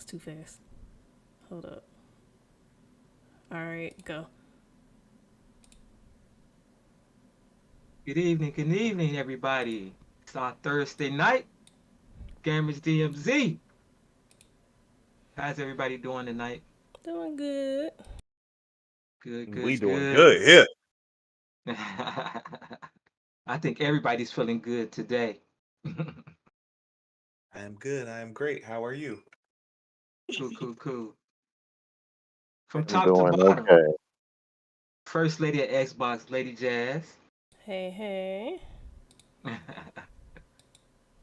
too fast. Hold up. All right, go. Good evening, everybody. It's our Thursday night. Gamers DMZ. How's everybody doing tonight? Doing good. Good, We good, doing good. good here. I think everybody's feeling good today. I am good. I am great. How are you? Cool, cool, cool. From I'm top to doing bottom, okay. First Lady at Xbox, Lady Jazz. Hey, hey.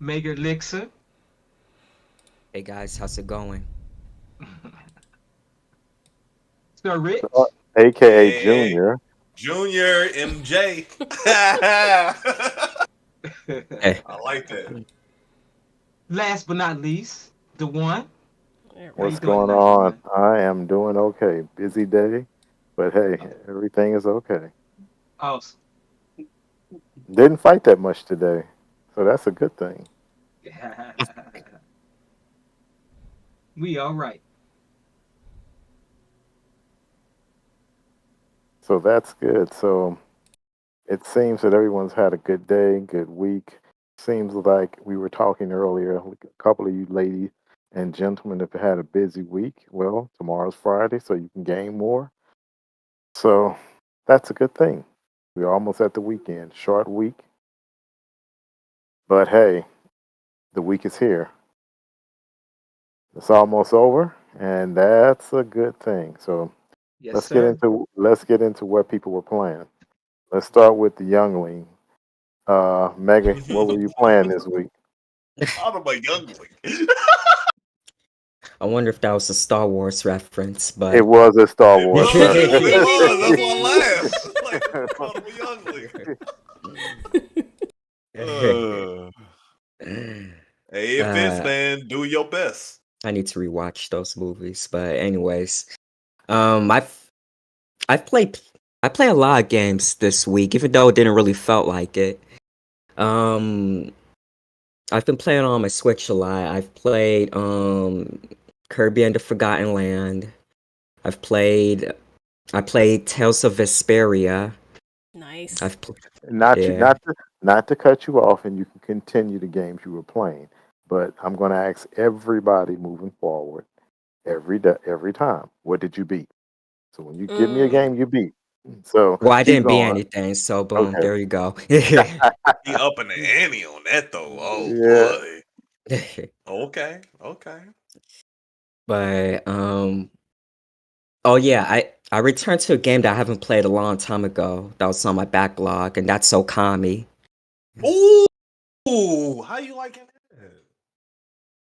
Mayor Elixir. Hey guys, how's it going? Sir So, Rich. AKA Hey, Junior. Junior MJ. I Hey, like that. Last but not least, the one. There How we you What's doing go. going tonight, the on? one? I am doing okay. Busy day, but hey, everything is okay. Awesome. Didn't fight that much today, so that's a good thing. We all right. So that's good. So it seems that everyone's had a good day, good week. Seems like we were talking earlier, like a couple of you ladies and gentlemen have had a busy week. Well, tomorrow's Friday, so you can game more. So that's a good thing. We're almost at the weekend. Short week, but hey, the week is here. It's almost over, and that's a good thing. So Yes, let's get sir. into what people were playing. Let's start with the youngling. Megan, what were you playing this week? Out of my youngling. I wonder if that was a Star Wars reference, It but was a Star It Wars was. reference. It was. That's why I laughed. Like, called him a youngling. Uh, hey, it fits, uh, man. Do your best. I need to rewatch those movies. But anyways, um, I've I've played I play a lot of games this week, even though it didn't really felt like it. Um, I've been playing on my Switch a lot. I've played Kirby and the Forgotten Land. I've played I played Tales of Vesperia. Nice. I've pl- not to, yeah. not to cut you off, and you can continue the games you were playing. But I'm going to ask everybody moving forward every time. What did you beat? So when you give me a Mm. game you beat, so Well, I keep didn't beat going. anything, so boom, Okay. there you go. He up in the ante on that, though. Oh, Yeah. boy. Okay. Okay. But oh yeah, I returned to a game that I haven't played a long time ago. That was on my backlog, and that's Okami. Ooh, how you liking that?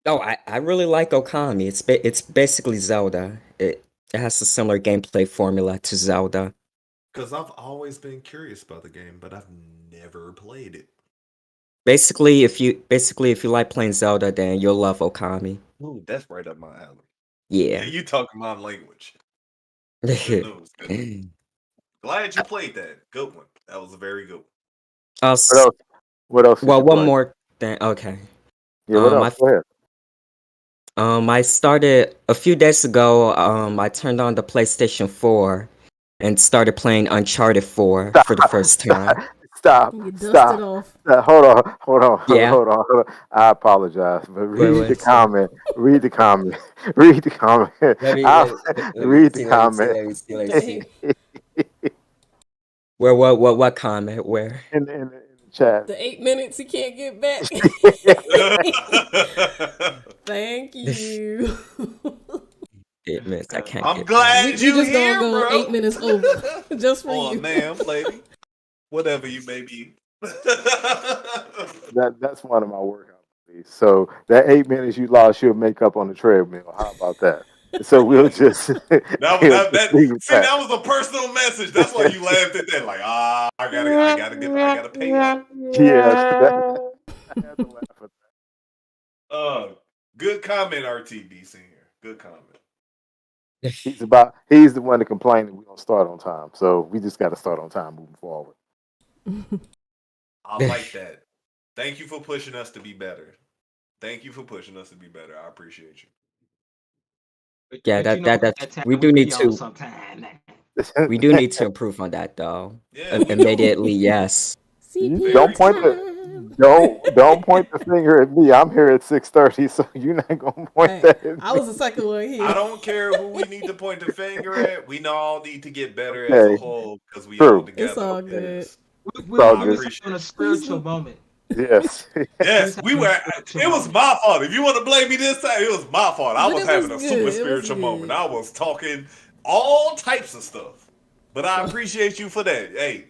Oh, I really like Okami. It's basically Zelda. It has a similar gameplay formula to Zelda. Because I've always been curious about the game, but I've never played it. Basically if you like playing Zelda, then you'll love Okami. Ooh, that's right up my alley. Yeah. You talking my language. Good news. Good news. Glad you played that. Good one. That was a very good one. I'll What s- else? What else did well, you one play? more thing. Okay. Yeah. What Um, else? I Go ahead. I started a few days ago. I turned on the PlayStation 4 and started playing Uncharted 4 Stop. for the first Stop. time. Stop. You dusted Stop. off. Hold on. Hold on. Yeah. Hold on. Hold on. I apologize, but Wait, read the wait, so comment. Read the comment. Read the comment. I, read the comment. let me The see. eight, Where, what comment? Where? In the chat. the 8 minutes he can't get back. Thank you. It means I can't I'm get back. we glad we you just gonna here, go bro. 8 minutes over just for Or you. ma'am, lady, whatever you may be. That's one of my workout plays. So that 8 minutes you lost, you'll make up on the treadmill. How about that? So we'll just we'll just That leave it see that. that was a personal message. That's why you laughed at that. Like, I gotta pay up. Yeah, I had to laugh at Uh good comment, RTB senior. Good comment. he's the one to complain that we don't start on time. So we just got to start on time moving forward. I like that. Thank you for pushing us to be better. Thank you for pushing us to be better. I appreciate you. Yeah, But you know what? that's That time we do we need be on to sometime now. we do need to improve on that though. Yeah, we do. Immediately, yes. You Very CPU time. don't point the finger at me. I'm here at 6:30, so you're not gonna point Hey, that at I me. was the second one here. I don't care who we need to point the finger at. We all need to get better as a Okay, whole because we all true. It's together all on good. this. It's all I We good. was having appreciate a it. spiritual moment. Yes. We was Yes, we having a were. spiritual It was moment. my fault. If you want to blame me this time, it was my fault. I But was it having was a super good. It was spiritual moment. good. I was talking all types of stuff. But I So, appreciate you for that. Hey,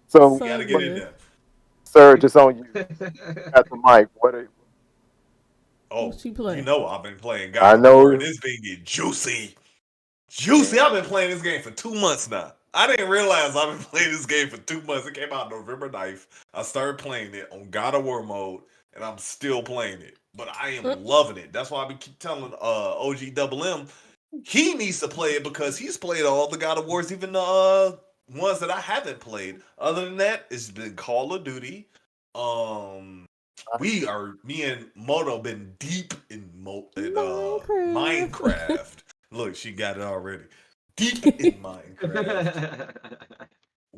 So, we got so to get in good. there. Serge, it's on you. At the mic. Oh, What you you play? know I've been playing I God of War, and know. it's been getting juicy. Juicy. I've been playing this game for 2 months now. I didn't realize I've been playing this game for 2 months. It came out November 9th. I started playing it on God of War mode, and I'm still playing it. But I am loving it. That's why I keep telling OG Double M he needs to play it because he's played all the God of Wars, even the ones that I haven't played. Other than that, it's been Call of Duty. Me and Moto been deep in Minecraft. Minecraft. Look, she got it already. Deep in Minecraft.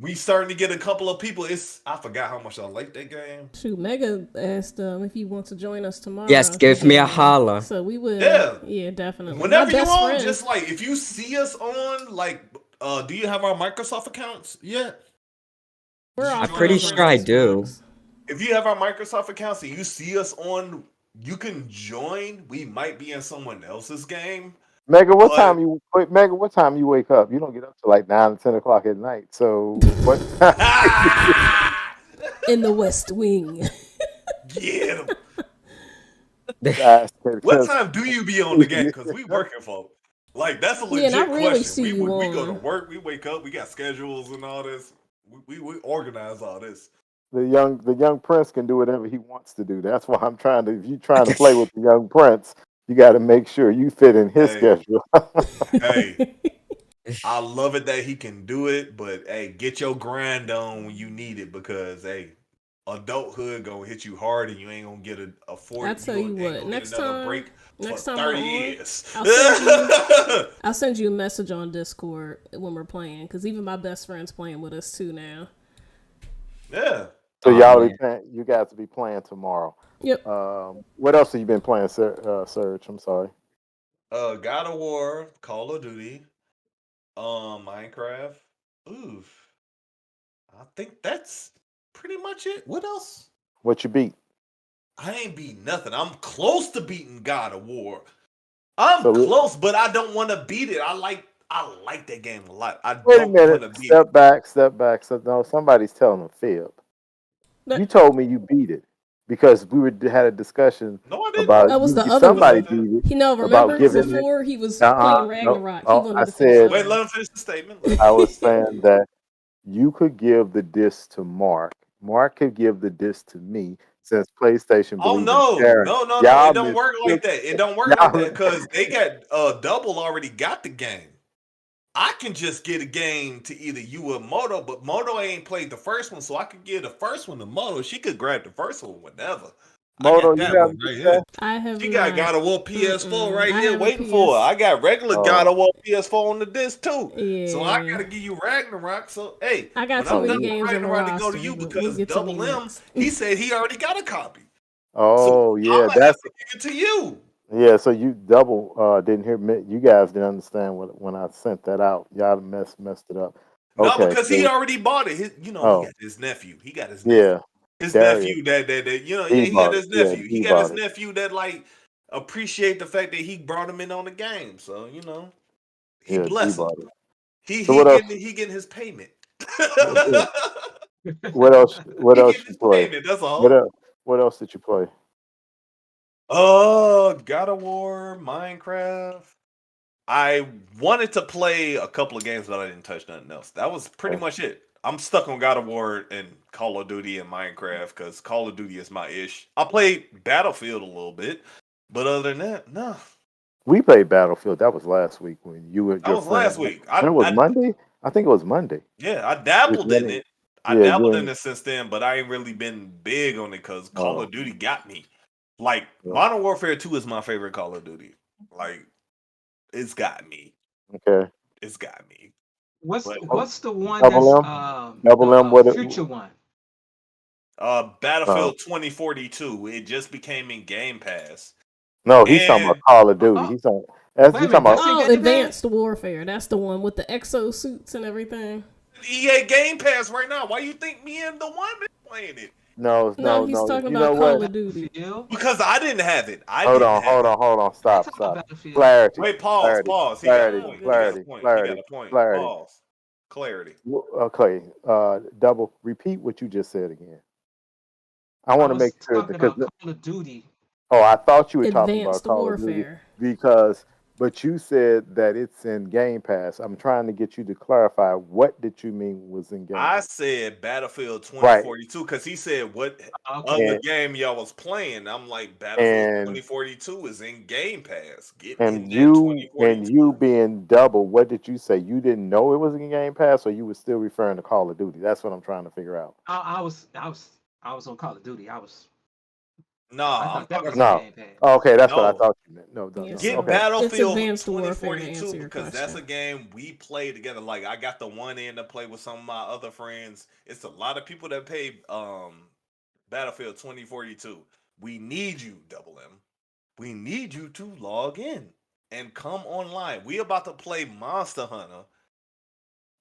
We starting to get a couple of people. I forgot how much I like that game. Shoot, Mega asked if he wants to join us tomorrow. Yes, give me a holler. So we will. Yeah. Yeah, definitely. Whenever My you best on, friend. just like if you see us on, like, do you have our Microsoft accounts yet? We're all I'm pretty friends on sure I do. Xbox. If you have our Microsoft accounts and you see us on, you can join. We might be in someone else's game. Mega, what But- time you wake up? You don't get up till like 9 or 10 o'clock at night. So what In the West Wing. Get 'em. Guys, What 'cause- time do you be on the game? Because we working for. Like, that's a Yeah, legit and I really question. see We you go to on. work, we wake up, we got schedules and all this. We organize all this. the young prince can do whatever he wants to do. That's why I'm trying to. If you're trying to play with the young prince, you got to make sure you fit in his Hey. schedule. Hey, I love it that he can do it, but hey, get your grind on when you need it because hey, adulthood gonna hit you hard and you ain't gonna get a 40. I tell you what, next time break next for time we're 30 on, years. I'll send you a message on Discord when we're playing, because even my best friend's playing with us too now. Yeah. So Oh, y'all man. be playing. You guys will be playing tomorrow. Yep. What else have you been playing, Serge? I'm sorry. God of War, Call of Duty, Minecraft. Oof. I think that's pretty much it. What else? What you beat? I ain't beat nothing. I'm close to beating God of War. I'm So close, but I don't want to beat it. I like that game a lot. I Wait a don't want minute. to beat Step it. back. Step back. So no, somebody's telling a fib. You told me you beat it because had a discussion No, I didn't. about That was the other somebody one. beat it. He know, About remember giving it. before he was No. playing Ragnarok. He Oh, wanted I to finish said Wait, it. let him finish the statement. I was saying that you could give the disc to Mark. Mark could give the disc to me since PlayStation Oh believes no, in sharing. no, no, no! Y'all It don't work like that. It don't work like that because they got Double already got the game. I can just get a game to either you or Moto, but Moto ain't played the first one, so I could give the first one to Moto. She could grab the first one whenever. Moto, I got you that got one right here. I have She not. got God of War PS4 right I here have a waiting for her. I got regular Oh. God of War PS4 on the disc too. Yeah. So I gotta give you Ragnarok. So hey, I got when too I'm many done with games on the Ragnarok to go to roster, you but because we'll get to Double me M, next. he said he already got a copy. Oh I'm yeah, gonna have that's to give it to you. yeah. So you Double didn't hear me. You guys didn't understand when I sent that out. Y'all messed it up. No, Okay, because he already bought it. He Oh. got his nephew. He got his nephew. Yeah, His Darius. nephew that He he bought got his it. Yeah, nephew. he He got his bought it. nephew that like appreciate the fact that he brought him in on the game. So he Yeah, bless him. bought it. He So what else? he getting his payment. What else? What He else getting you his play? payment. That's all. What else? What else did you play? God of War, Minecraft. I wanted to play a couple of games, but I didn't touch nothing else. That was pretty Okay. much it. I'm stuck on God of War and Call of Duty and Minecraft because Call of Duty is my ish. I played Battlefield a little bit, but other than that, no. We played Battlefield. That was last week when you were. That was last week. That was Monday. I think it was Monday. Yeah, I dabbled in it. I Yeah, dabbled you in it since then, but I ain't really been big on it because Call Oh. of Duty got me. Like Yeah. Modern Warfare 2 is my favorite Call of Duty. Like It's got me. Okay. It's got me. What's But what's the one Double that's M. Double M. the What? future one? No, Battlefield 2042, it just became in Game Pass. no. He's talking about And Call of Duty. Oh, He's talking. wait a He's minute, talking about. that's in Oh, Game Pass? Advanced Warfare. That's the one with the exosuits and everything. EA Game Pass right now. Why you think me and the one been playing it? No, No, no, he's no. talking You know about Call what? of Duty. Battlefield. Because I didn't have it. I Hold didn't on, have hold it. on, hold on. I ain't Stop, talking about stop. Battlefield. Clarity, Wait, pause, clarity, pause. He got a clarity, Oh point. He got a clarity, goodness. point. He got clarity, a point. clarity. Pause. Clarity. Okay, double. Repeat what you just said again. I I want to make was sure talking because about Call of Duty. oh, I thought you were talking about Advanced Call of Duty Warfare. because, but you said that it's in Game Pass. I'm trying to get you to clarify what did you mean was in Game I Pass? said Battlefield Right, 2042 because he said what Okay. other and game y'all was playing. I'm like, Battlefield and 2042 is in Game Pass. Get in and that you 2042. being double. What did you say? You didn't know it was in Game Pass, or you were still referring to Call of Duty? That's what I'm trying to figure out. I was on Call of Duty. No, I I'm thought that talking was in about No. Game Pass. Okay, that's what I no. thought you meant. No, no, Yeah, no. Get so Okay. it's Battlefield Advanced Warfare to 2042 answer your because that's a question. game we play together. Like I got the one in to play with some of my other friends. It's a lot of people that pay Battlefield 2042. We need you, Double M. We need you to log in and come online. We about to play Monster Hunter.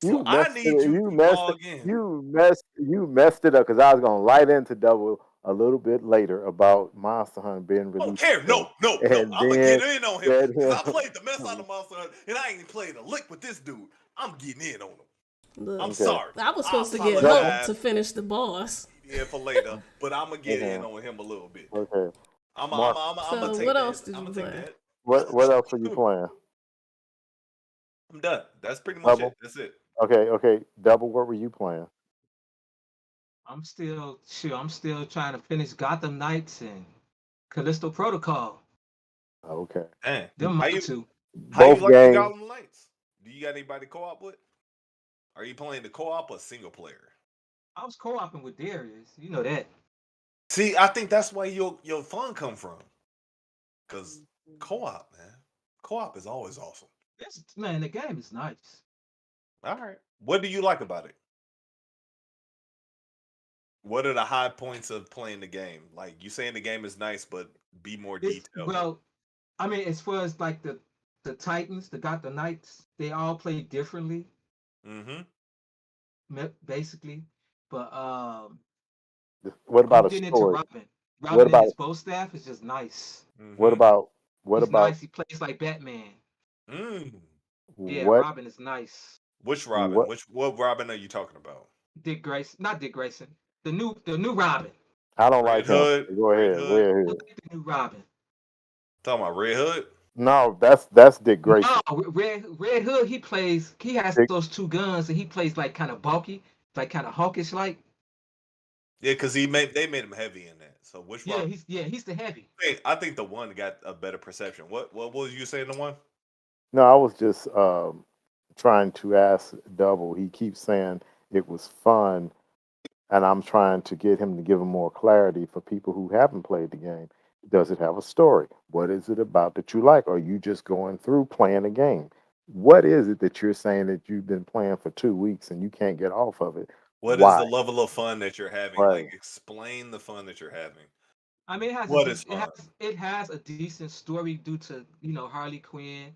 So You I messed need it. you You to messed it. log in. You messed it up because I was gonna light into double a little bit later about Monster Hunter being I don't released care. today, No, no, no. and I'm gonna get then in on him said because him. I played the mess out of Monster Hunter and I ain't played a lick with this dude. I'm getting in on him. I'm Look, Okay. sorry. I was I supposed to get help apologize. to finish the boss. Yeah, for later, but I'm gonna get in Uh-huh. on him a little bit. Okay. Mark, I'm gonna So take what that. else did I'm you gonna take play? that. what else are you playing? I'm done. That's pretty much it. Double. That's it. Okay. Double. What were you playing? I'm still trying to finish Gotham Knights and Callisto Protocol. Okay. Dang. Them How my you two. Both liking games. Gotham Knights? Do you got anybody co-op with? Are you playing the co-op or single player? I was co-oping with Darius. You know that. See, I think that's where your fun come from. Cause co-op, man. Co-op is always awesome. Man, the game is nice. All right. What do you like about it? What are the high points of playing the game? Like you saying the game is nice, but be more detailed. I mean, as far as like the Titans, the Gotham Knights, they all play differently, Mm-hmm. basically. But What I'm about a getting into story? Robin. What Robin and about his bow staff is just nice. what Mm-hmm. about what He's about nice. He plays like Batman. Mm. Yeah, what Robin is nice. Which Robin? what? What Robin are you talking about? Dick Grayson, not Dick Grayson. The new Robin. I don't Red like him. Hood? Go Red ahead. Hood? Red I Hood. like the new Robin. Talking about Red Hood? No, that's Dick Grayson. No, Red Hood. He has Dick, those two guns, and he plays like kind of bulky, like kind of hawkish, like. Yeah, because they made him heavy in that. So which Yeah, Robin? he's the heavy. I think the one got a better perception. What was you saying? The one? no, I was just trying to ask Double. He keeps saying it was fun, and I'm trying to get him to give him more clarity for people who haven't played the game. Does it have a story? What is it about that you like? Or are you just going through playing a game? What is it that you're saying that you've been playing for 2 weeks and you can't get off of it? What is Why? the level of fun that you're having? Like, Right. explain the fun that you're having. I mean, What is fun? it has a decent story due to Harley Quinn,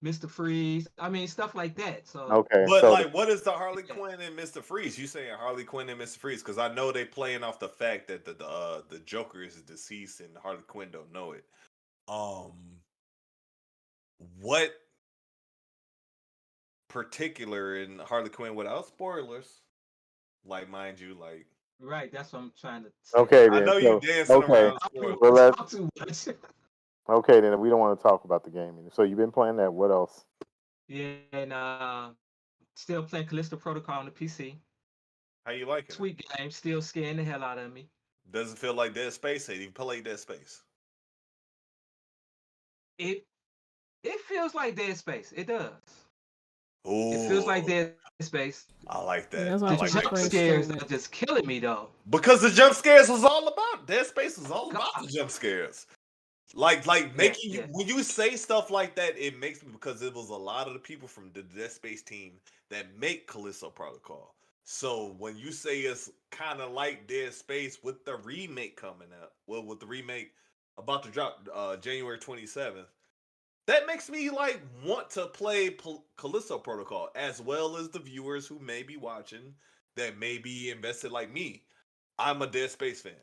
Mr. Freeze. I mean, stuff like that. So Okay. But So like, what is the Harley yeah, Quinn and Mr. Freeze? You saying Harley Quinn and Mr. Freeze? Because I know they playing off the fact that the Joker is deceased and Harley Quinn don't know it. What particular in Harley Quinn without spoilers? Like, mind you, like right. That's what I'm trying to say. okay I then. know you So dancing okay. around I don't spoilers. Well want to let talk too much. okay then we don't want to talk about the game. So you've been playing that. What else? Yeah, and still playing Callisto Protocol on the PC. How you liking it? Sweet game, still scaring the hell out of me. Does it feel like Dead Space? Have you played Dead Space? It it feels like Dead Space. It does. It feels like Oh, Dead Space. I like Yeah, that. that's I The off of like the that jump too. French scares trailer. are just killing me though. Because the jump scares was all about Dead Space was all about God, the jump scares. Like Yeah, making you yeah. when you say stuff like that, it makes me because it was a lot of the people from the Dead Space team that make Callisto Protocol. So when you say it's kind of like Dead Space with the remake coming up, well, with the remake about to drop January 27th, that makes me like want to play Callisto Protocol as well as the viewers who may be watching that may be invested like me. I'm a Dead Space fan.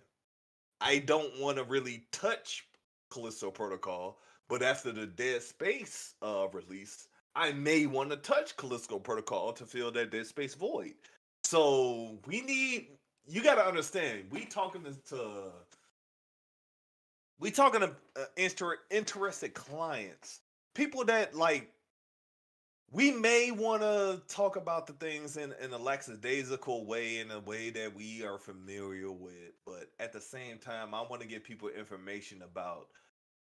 I don't want to really touch Callisto Protocol, but after the Dead Space release, I may want to touch Callisto Protocol to fill that Dead Space void. So you got to understand, we talking to interested clients, people that like we may want to talk about the things in a lackadaisical way, in a way that we are familiar with, but at the same time, I want to give people information about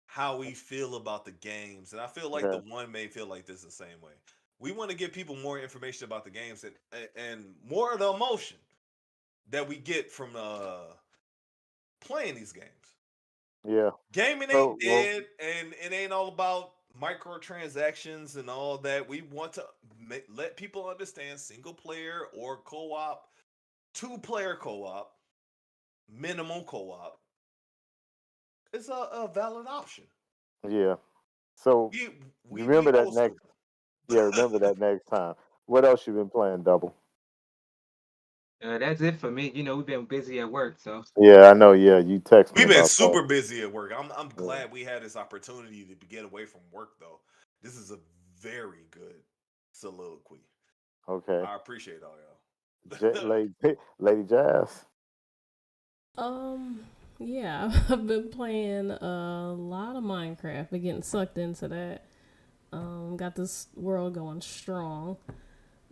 how we feel about the games, and I feel like the Yeah, one may feel like this the same way. We want to give people more information about the games and more of the emotion that we get from playing these games. yeah. Gaming ain't So, well, dead, and it ain't all about microtransactions and all that. We want to let people understand single player or co-op, two-player co-op, minimum co-op is a valid option. yeah. So, We we remember that old next. school. Yeah, remember that next time. What else you been playing, Double? That's it for me. We've been busy at work, so Yeah, I know. Yeah, you text me We've been about that. super busy at work. I'm Yeah. glad we had this opportunity to get away from work though. This is a very good soliloquy. Okay. I appreciate all y'all. Lady, Lady Jazz. Um, yeah, I've been playing a lot of Minecraft, been getting sucked into that. Got this world going strong.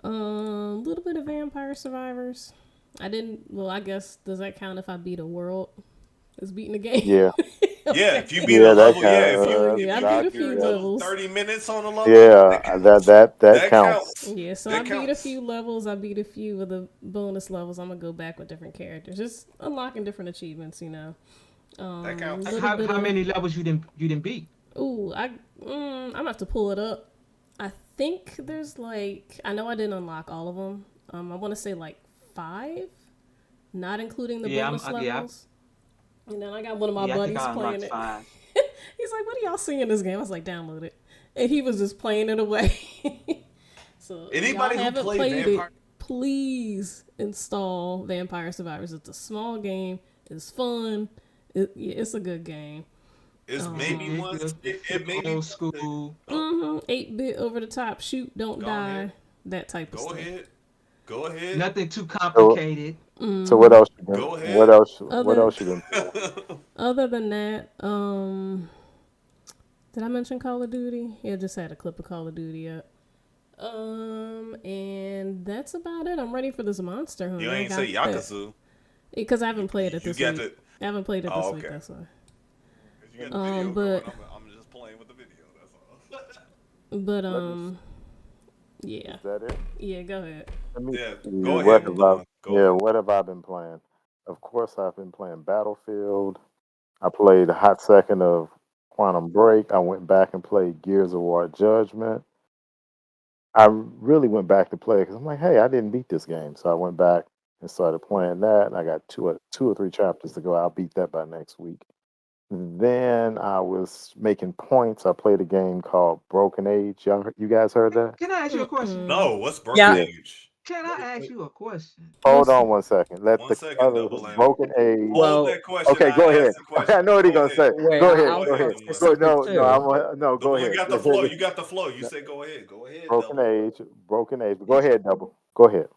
A little bit of Vampire Survivors. I didn't. Well, I guess does that count if I beat a world? Is beating the game? Yeah, Yeah, Okay. if you beat a yeah, that level, kind yeah, of. So if yeah, I you beat if a you few Yeah, do levels. 30 minutes on a level, that yeah. counts. That That counts. counts. Yeah, so I That beat a counts. few levels. I beat a few of the bonus levels. I'm gonna go back with different characters, just unlocking different achievements. That like, counts. Little bit how of many levels you didn't beat? ooh, I'm gonna have to pull it up. I think there's like I know I didn't unlock all of them. I want to say like 5, not including the Yeah, bonus levels. And then I got one of my yeah, I think buddies I playing unlocked it. 5. He's like, "What are y'all seeing in this game?" I was like, "Download it," and he was just playing it away. So if y'all Anybody who haven't played played it, Vampire, please install Vampire Survivors. It's a small game. It's fun. Yeah, it's a good game. it's made me It's want. the, It made me old want to. school. Oh, 8-bit over the top, shoot, don't go ahead. die, that type of Go stuff. ahead. Go ahead. Nothing too So, complicated. so what else you been? Go What ahead. else? What Other else you been playing? other than that, did I mention Call of Duty? Yeah, just had a clip of Call of Duty up. And that's about it. I'm ready for this Monster Hunt. You I ain't say got that Yakuza. because I haven't played it You this got week. the. I haven't played it Oh, this week. okay. That's why. 'Cause you got the video going. But I'm just playing with the video. That's all. but Let me. yeah, Is that it? yeah. Go ahead. Let me Yeah. see. Go What ahead with have the I? one. Go Yeah, ahead. what have I been playing? Of course, I've been playing Battlefield. I played a hot second of Quantum Break. I went back and played Gears of War Judgment. I really went back to play because I'm like, hey, I didn't beat this game, so I went back and started playing that. And I got two or three chapters to go. I'll beat that by next week. Then I was making points. I played a game called Broken Age. You guys heard that? Can I ask you a question? Mm-mm. No, what's Broken Yeah. Yeah. Age? Can What I is ask it? you a question? Hold What's on one second. Let One the second, other Double M. Broken Age. Hold Well, that question. Okay, go I ahead. asked the I question. know what he's Go gonna ahead. say. wait, Go ahead. I Go was Go ahead, ahead. gonna the say one. Go. something No, no. too. No. The Go one ahead. got the flow. You got the flow. You say go ahead. Go ahead, Broken Double. Age. Broken Age. Go ahead, Double. Go ahead.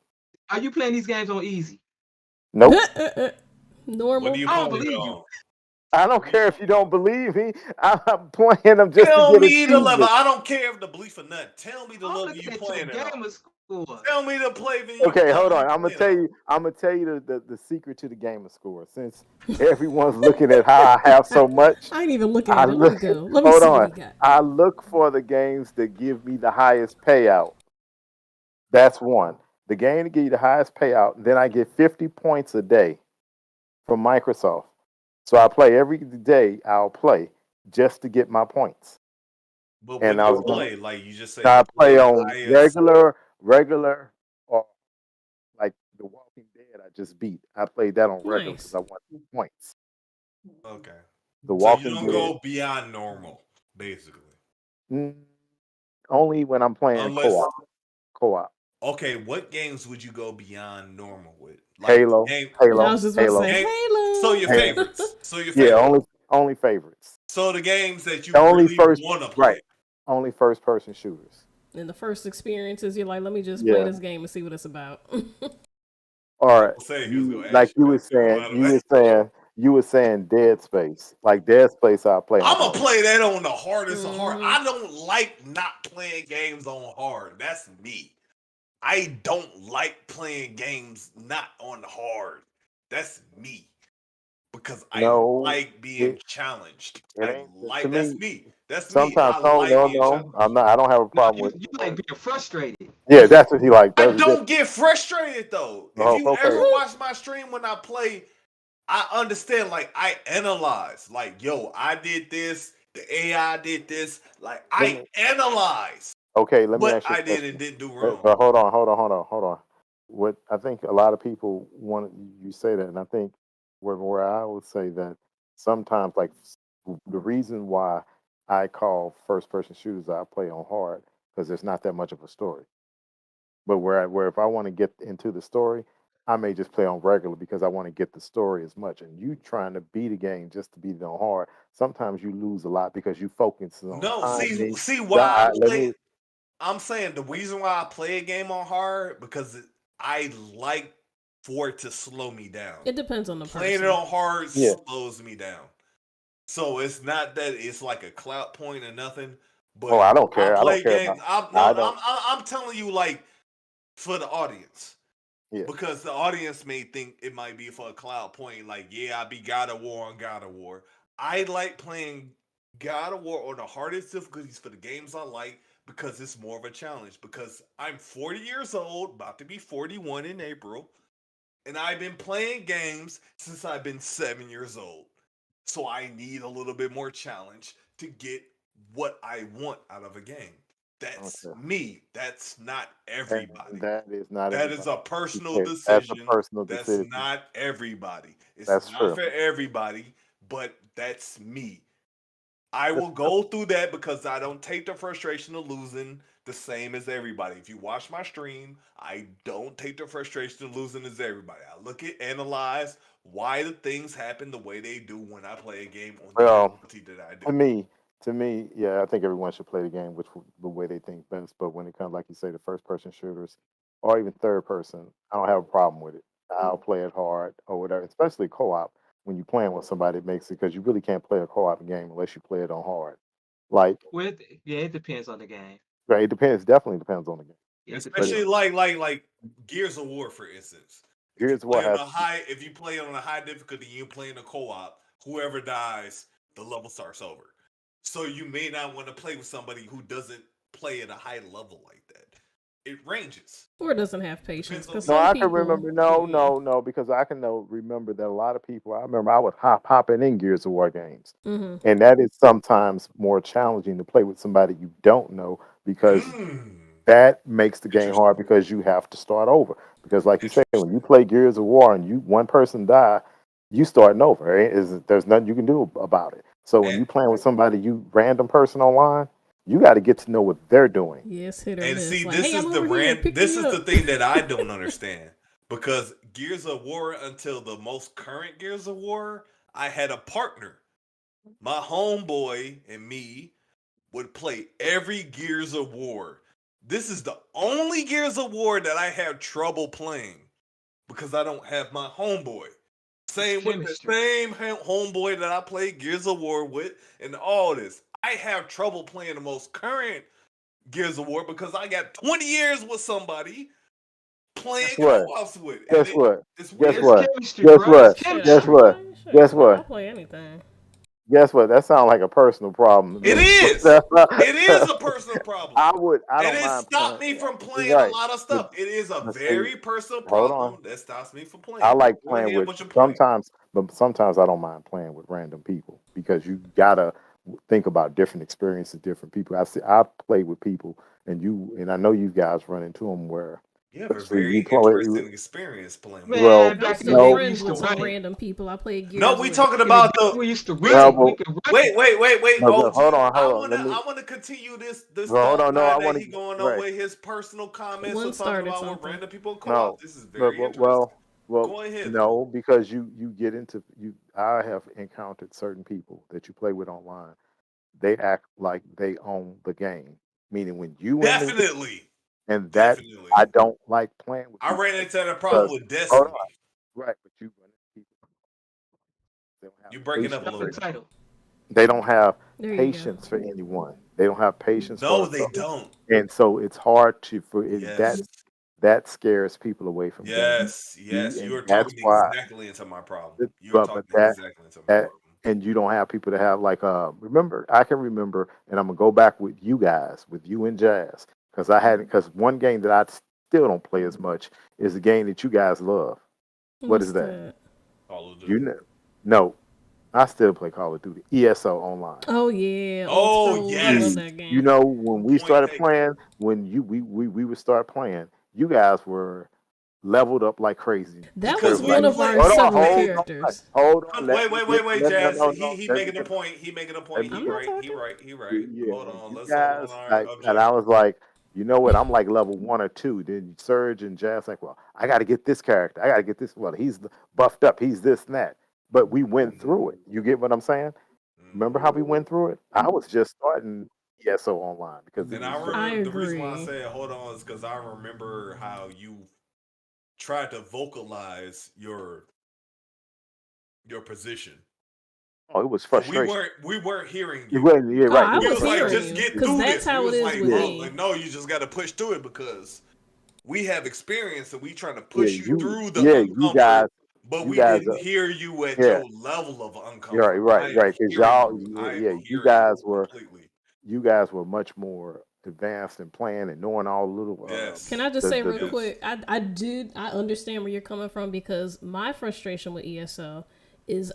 Are you playing these games on easy? Nope. What are normal? you I don't playing it believe you. on? I don't What are you care if playing you it don't on? believe me. I'm playing them just to Tell get me the level. achievements. I don't care if the belief or nothing. Tell me the I'm level you looking at your playing it on. gamer score. Tell me the play Okay, hold level you on. I'm gonna playing it tell on. you. I'm gonna tell you the secret to the gamer score. Since everyone's looking at how I have so much, I ain't even looking I at it. Let look. me go. Let me Hold see what on. he got. I look for the games that give me the highest payout. That's one. The game to give you the highest payout. Then I get 50 points a day from Microsoft. So I play every day. I'll play. just to get my points. But And when I you was going. play, like you just said, I you play play the on highest. regular, or like The Walking Dead. I just beat. I played that on regular because Nice. I wanted points. Okay. The So you Walking don't Dead, go beyond normal, basically. mm, only when I'm playing Unless, co-op. Co-op. okay, what games would you go beyond normal with? Like the Halo, game, I Halo, was just about to Halo. say game. So Halo. your Halo. favorites. So your Yeah, favorites. only favorites. So the games that you Only really first, want to right? play. Only first person shooters. And the first experiences, you're like, let me just play Yeah. this game and see what it's about. I Or was saying he was you gonna like ask you that too. By the way, you were saying Dead Space. Like Dead Space, I play on I'm gonna hard. play that on the hardest of hard. Mhm. I don't like not playing games on hard. That's me. I don't like playing games not on hard. That's me. Because I No, like being it challenged. it ain't to That's me. me. That's me. Sometimes I no, like no, being no. challenged. I'm not. I don't have a No, problem you, with you it. like being frustrated. Yeah, that's what he like. I That's a don't get frustrated though. If Oh, you okay. ever watch my stream when I play, I understand. Like I analyze. Like yo, I did this. The AI did this. Like Let I me, analyze okay, let me what ask you I a did question. and didn't do But, wrong. but hold on. What I think a lot of people want you say that, and I think where I would say that sometimes, like the reason why I call first person shooters I play on hard because there's not that much of a story. But where if I want to get into the story, I may just play on regular because I want to get the story as much. And you trying to beat a game just to beat it on hard, sometimes you lose a lot because you focus on No, timing. see why I Die. Let play. me. I'm saying the reason why I play a game on hard because I like for it to slow me down. It depends on the Playing it person. on hard Yeah. slows me down. So it's not that it's like a clout point or nothing. But Oh, I don't I care. I don't play care games. about. I'm no, I don't. I'm telling you like for the audience. Yeah. Because the audience may think it might be for a cloud point, like, yeah, I be God of War on God of War. I like playing God of War on the hardest difficulties for the games I like because it's more of a challenge. Because I'm 40 years old, about to be 41 in April, and I've been playing games since I've been 7 years old. So I need a little bit more challenge to get what I want out of a game. That's Okay. me. That's not And everybody. that is not That is everybody. a personal Okay, that's a decision. personal That's decision. not everybody. It's That's not true. for everybody, but that's me. I That's will go through that because I don't take the frustration of losing the same as everybody. If you watch my stream, I don't take the frustration of losing as everybody. I look at, analyze why the things happen the way they do when I play a game on the well. difficulty that I do. To me, yeah, I think everyone should play the game the way they think best. But when it comes, like you say, the first person shooters or even third person, I don't have a problem with it. I'll play it hard or whatever, especially co-op. When you're playing with somebody, it makes it because you really can't play a co-op game unless you play it on hard. Like, Yeah, it depends on the game. right, it depends. Definitely depends on the game. Yeah, it But depends Especially on. like Gears of War, for instance. If you Gears of War play on has a high, if you play on a high difficulty, you play in a co-op. Whoever dies, the level starts over. So you may not want to play with somebody who doesn't play at a high level like that. It ranges. Or doesn't have patience. Depends on Because no. the some I can people. remember. No, because I can remember that a lot of people. I remember I was hopping in Gears of War games. Hmm. And that is sometimes more challenging to play with somebody you don't know because that makes the game Interesting. hard because you have to start over. Because like you say, when Interesting. you play Gears of War and one person die, you starting over. Right? There's nothing you can do about it. So when And, you playing with somebody, you random person online, you got to get to know what they're doing. Yes, hit or and miss. see, Like, hey, I'm over here. Pick this me is the up. thing that I don't understand. Because Gears of War until the most current Gears of War, I had a partner. My homeboy and me would play every Gears of War. This is the only Gears of War that I have trouble playing because I don't have my homeboy. Same with the Chemistry. same homeboy that I play Gears of War with and all this. I have trouble playing the most current Gears of War because I got 20 years with somebody playing Guess what? co-ops with. And Guess what? it's Guess weird. It's what? chemistry, Guess bro. It's what? Shit, Guess chemistry. what? Guess I'll what? play anything. Guess what? That sounds like a personal problem to It me. is. It is a personal problem. I And don't it mind stopped playing. me from playing a Right. lot of But, stuff. It is a but see, very personal hold on. problem that stops me from I playing. like Go playing ahead with with your point. sometimes, but sometimes I don't mind playing with random people because you gotta think about different experiences, different people. I've played with people, and I know you guys run into them where You have a see you very play. interesting experience playing with. Well, Man, I'm back in the still day, no, we friends used to with some run it. random people I played No, Gears we with. talking In the about day, the. we used to run We it. We well, could run wait, it. wait, wait, wait. no, hold OG, on, hold on. Let me. I wanna continue this Well, hold thought on. No, I line that want he to. going on Right. with his personal comments One of talking started about what something. random people in co-op. No, This is but, very interesting. well, Go ahead, though. no, because you get into you. I have encountered certain people that you play with online. They act like they own the game, meaning when you in the game, Definitely, and that I definitely. don't like playing with I people ran like into that because problem with hold Destiny. on, right? But you run into people they don't have You're breaking up a patience That's little the for. bit. title. They don't have There you go. patience for anyone. They don't have patience No, for they so, don't. and so it's hard to for it, Yes, that scares people away from games. yes, yes. You And are that's talking why. exactly into my problem. It- You are but talking that exactly into my that problem. and you don't have people that have like remember I can remember and I'm gonna go back with you guys with you and Jazz because I hadn't because one game that I still don't play as much is a game that you guys love. What What's is that? that? Call of You Duty. know? No, I still play Call of Duty ESO online. Oh yeah, old Oh school. I love yes. that You game. know when we Point started taken. playing when we would start playing, you guys were leveled up like crazy. That Because was we Everybody, one of play. our hold on, several Okay. hold on. Let Wait, me wait, get. wait, wait, Let, no, Jazz. no, no. He Let me making a get. point. He making a Let point. me I'm He get. not right. He talking. right. He right. Yeah, Hold on. you Let's hold on guys our like, and I objection. was like, you know what? I'm like level 1 or 2. Then Surge and Jazz like, well, I got to get this character. I got to get this. Well, he's buffed up. He's this and that. But we went through it. You get what I'm saying? Remember how we went through it? I was just starting ESO online because it And was I just I remember the reason why I agree. said hold on is because I remember how you tried to vocalize your position, oh, it was but frustration. we weren't hearing It you. wasn't. Yeah, Oh, right. I It We was was was like, hearing just frustration. you, get cause through that's this. We how it was is like, with Yeah, bro, me. like no, you just got to push through it because we have experience and we trying to yeah. push you through the Yeah, uncomfort, but you we guys, didn't hear you at yeah. your level of You're right, uncomfort. I right, am right. Because hearing y'all, you. yeah, I am yeah, hearing you completely. you guys were much more advanced in playing and knowing all the little, Can Yes, I just say real the yes. quick? I understand where you're coming from because my frustration with ESO is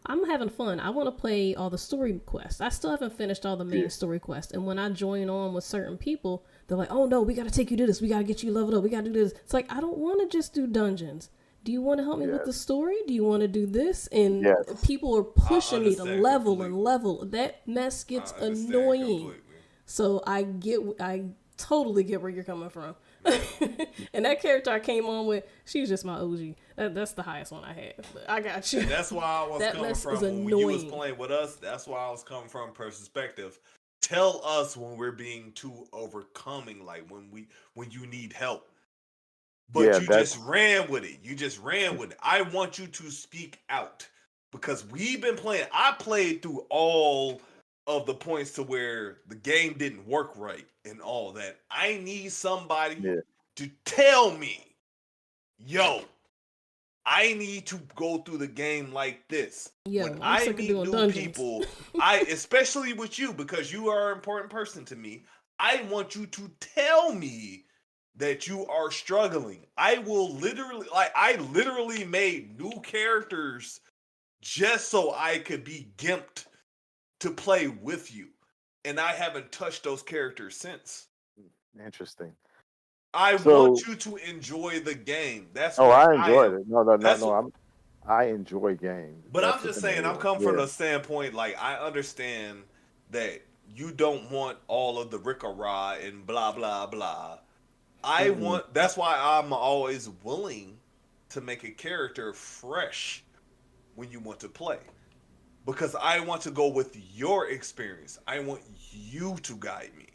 I'm having fun. I want to play all the story quests. I still haven't finished all the yeah, main story quests. And when I join on with certain people, they're like, "Oh no, we got to take you to this. We got to get you leveled up. We got to do this." It's like I don't want to just do dungeons. Do you want to help me with the yes, story? Do you want to do this? And yes, people are I pushing me to understand level and completely. level. That mess I gets understand annoying. completely. So I totally get where you're coming from. Man. And that character I came on with, she's just my OG. That's the highest one I had. But I got you. And that's why I was That coming mess is from when you was annoying. playing with us. That's why I was coming from perspective. Tell us when we're being too overcoming, like when you need help. But yeah. you That's just ran with it. You just ran with it. I want you to speak out because we've been playing. I played through all of the points to where the game didn't work right and all that. I need somebody yeah, to tell me, yo, I need to go through the game like this. When Yo, I'm I sick of meet doing new dungeons. people, I especially with you because you are an important person to me. I want you to tell me that you are struggling. I will literally I literally made new characters just so I could be gimped to play with you. And I haven't touched those characters since. interesting. I want So, you to enjoy the game. That's oh, what I I enjoyed am. it. No, no, no, That's no. what I enjoy games. But That's I'm the just thing saying, I'm it is. coming from Yeah, a standpoint like I understand that you don't want all of the rickarah and blah blah blah. I mm-mm. want. That's why I'm always willing to make a character fresh when you want to play because I want to go with your experience. I want you to guide me.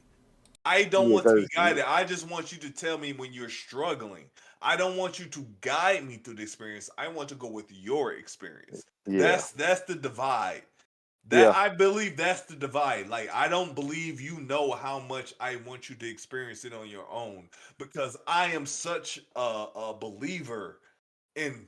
I don't Yeah, want to be because guided. I just want you to tell me when you're struggling. I don't want you to guide me through the experience. I want to go with your experience. yeah, That's the divide. That yeah, I believe that's the divide. Like I don't believe you know how much I want you to experience it on your own because I am such a believer in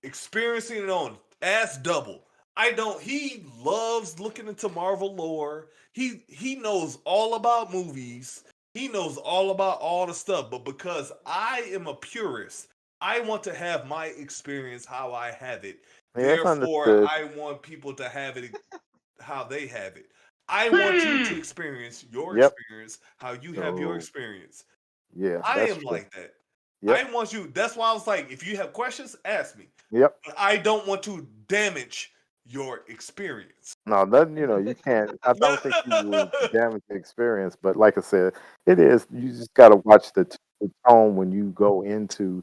experiencing it on as double. I don't. He loves looking into Marvel lore. He knows all about movies. He knows all about all the stuff. But because I am a purist, I want to have my experience how I have it. yeah. That's Therefore, understood. I want people to have it how they have it. I want you to experience your Yep. experience, how you have your So experience. yeah, I that's am true. like that. Yep. I want you. That's why I was like, if you have questions, ask me. Yep. But I don't want to damage your experience. No, nothing. You can't. I don't think you will damage the experience. But like I said, it is. You just got to watch the tone when you go into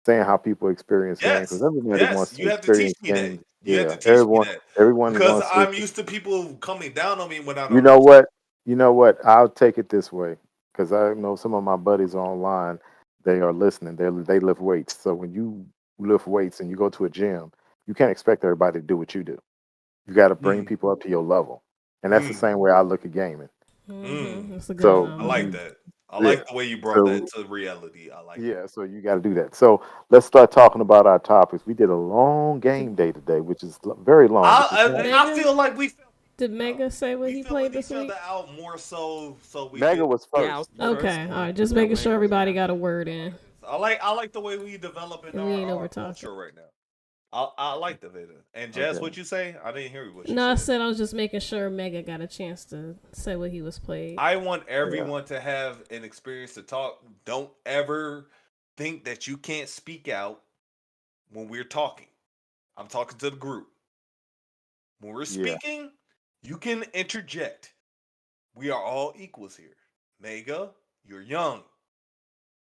saying how people experience games, because Yes, everybody yes. wants to You have to teach experience me that. games. You have Yeah, to teach me that everyone because wants to. I'm used to people coming down on me when I You don't know know. what? You know what? I'll take it this way because I know some of my buddies are online. They are listening. They lift weights. So when you lift weights and you go to a gym, you can't expect everybody to do what you do. You got to bring Mm, people up to your level, and that's the mm, same way I look at gaming. mm. That's a good So I like analogy. that. I yeah, like the way you brought that so to reality. I like it. yeah, so you got to do that. So let's start talking about our topics. We did a long game day today, which is very long, which is nice. I Mega? feel like we felt Did each other out. Mega say what We he feeling played this each other week? out more so we Mega can was Yeah, I was first. more first. Okay, all people. right. Just Yeah, making Mega sure was everybody first. got a word I in, like this. I like the way we developing and we ain't our over talking. culture right now. I like the video. And Jazz, Okay. what you say? I didn't hear what you No, I said. said I was just making sure Mega got a chance to say what he was played. I want Yeah. everyone to have an experience to talk. Don't ever think that you can't speak out when we're talking. I'm talking to the group. When we're Yeah. speaking, you can interject. We are all equals here. Mega, you're young.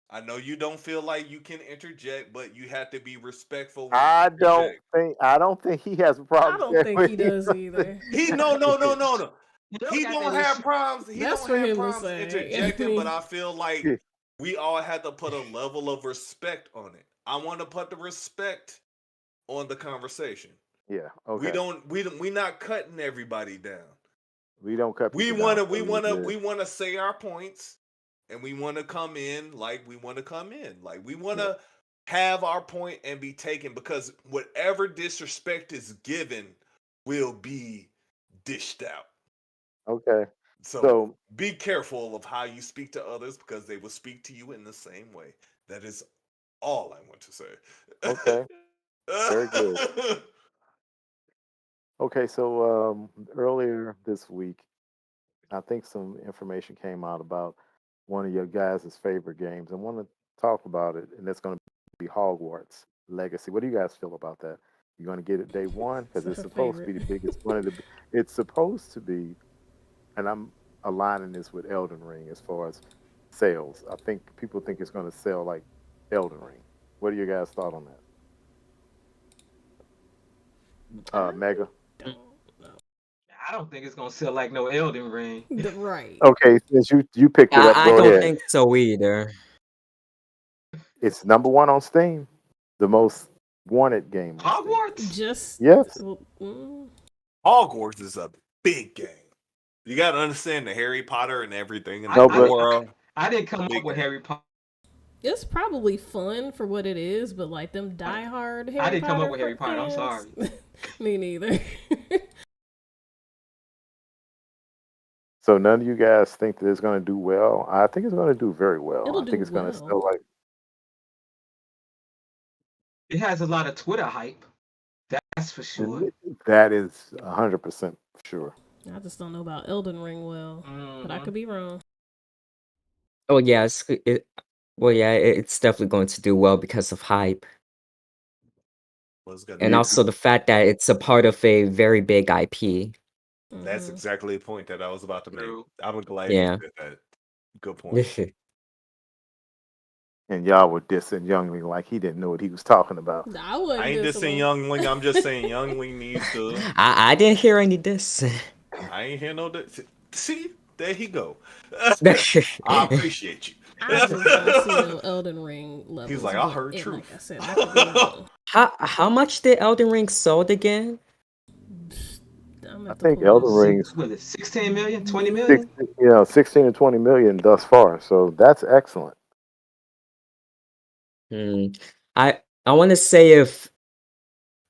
I know you don't feel like you can interject, but you have to be respectful when you interject. I don't think he has a I problem don't saying think what he he does either. He no. You don't He got don't that have issue. problems. He That's don't for have him to problems say. I interjecting, but mean, I feel like we all had to put a level of respect on it. I want to put the respect on the conversation. Yeah. We Okay. don't we not cutting everybody down. We don't cut We people down, wanna so we you're wanna good. we wanna say our points, and we wanna come in like we wanna come in. Like we Yeah. wanna have our point and be taken, because whatever disrespect is given will be dished out. Okay. So So be careful of how you speak to others, because they will speak to you in the same way. That is all I want to okay. Very good. say. Okay. So earlier this week, I think some information came out about one of your guys' favorite games. I want to talk about it, and it's going to be Hogwarts Legacy. What do you guys feel about that? You're going to get it day one it's because it's her supposed to favorite. be the biggest one of the. It's supposed to be, and I'm aligning this with Elden Ring as far as sales. I think people think it's going to sell like Elden Ring. What are your guys' thought on that? I Mega. don't know. I don't think it's gonna sell like no Elden Ring. Right. Okay, since you picked it up, I go don't ahead. think so either. It's number one on Steam, the most wanted game on Steam. Hogwarts? Just. Yes. Hogwarts is a big game. You got to understand the Harry Potter and everything in I, the No, I, but didn't, world. I didn't come Big up with game. Harry Potter. It's probably fun for what it is, but like them diehard Harry I didn't come up Potter with Harry Potter. I'm fans, sorry. me neither. so none of you guys think that it's going to do well. I think it's going to do very well. It'll I do think it's going to well. sell like It has a lot of Twitter hype. That's for sure. that is 100% sure. I just don't know about Elden Ring well, but I Hmm. could be wrong. Oh yeah, well yeah, it's definitely going to do well because of hype, Was gonna and You, also the fact that it's a part of a very big IP. That's exactly the point that I was about to make. True. I'm glad you Yeah. said that. Good point. and y'all were dissing Youngling like he didn't know what he was talking about. I I wasn't ain't just dissing saying him. Youngling. I'm just saying Youngling needs to. I didn't hear any diss. I ain't hear no. See, there he go. I appreciate you. I just don't see no Elden Ring levels. He's like, I but heard and truth. like I said, I could be wrong. How much did Elden Ring sold again? I'm I at the think pull Elden up. Ring's Was it 16 million? 20 million? 16 to 20 million thus far, so that's excellent. Hmm. I want to say if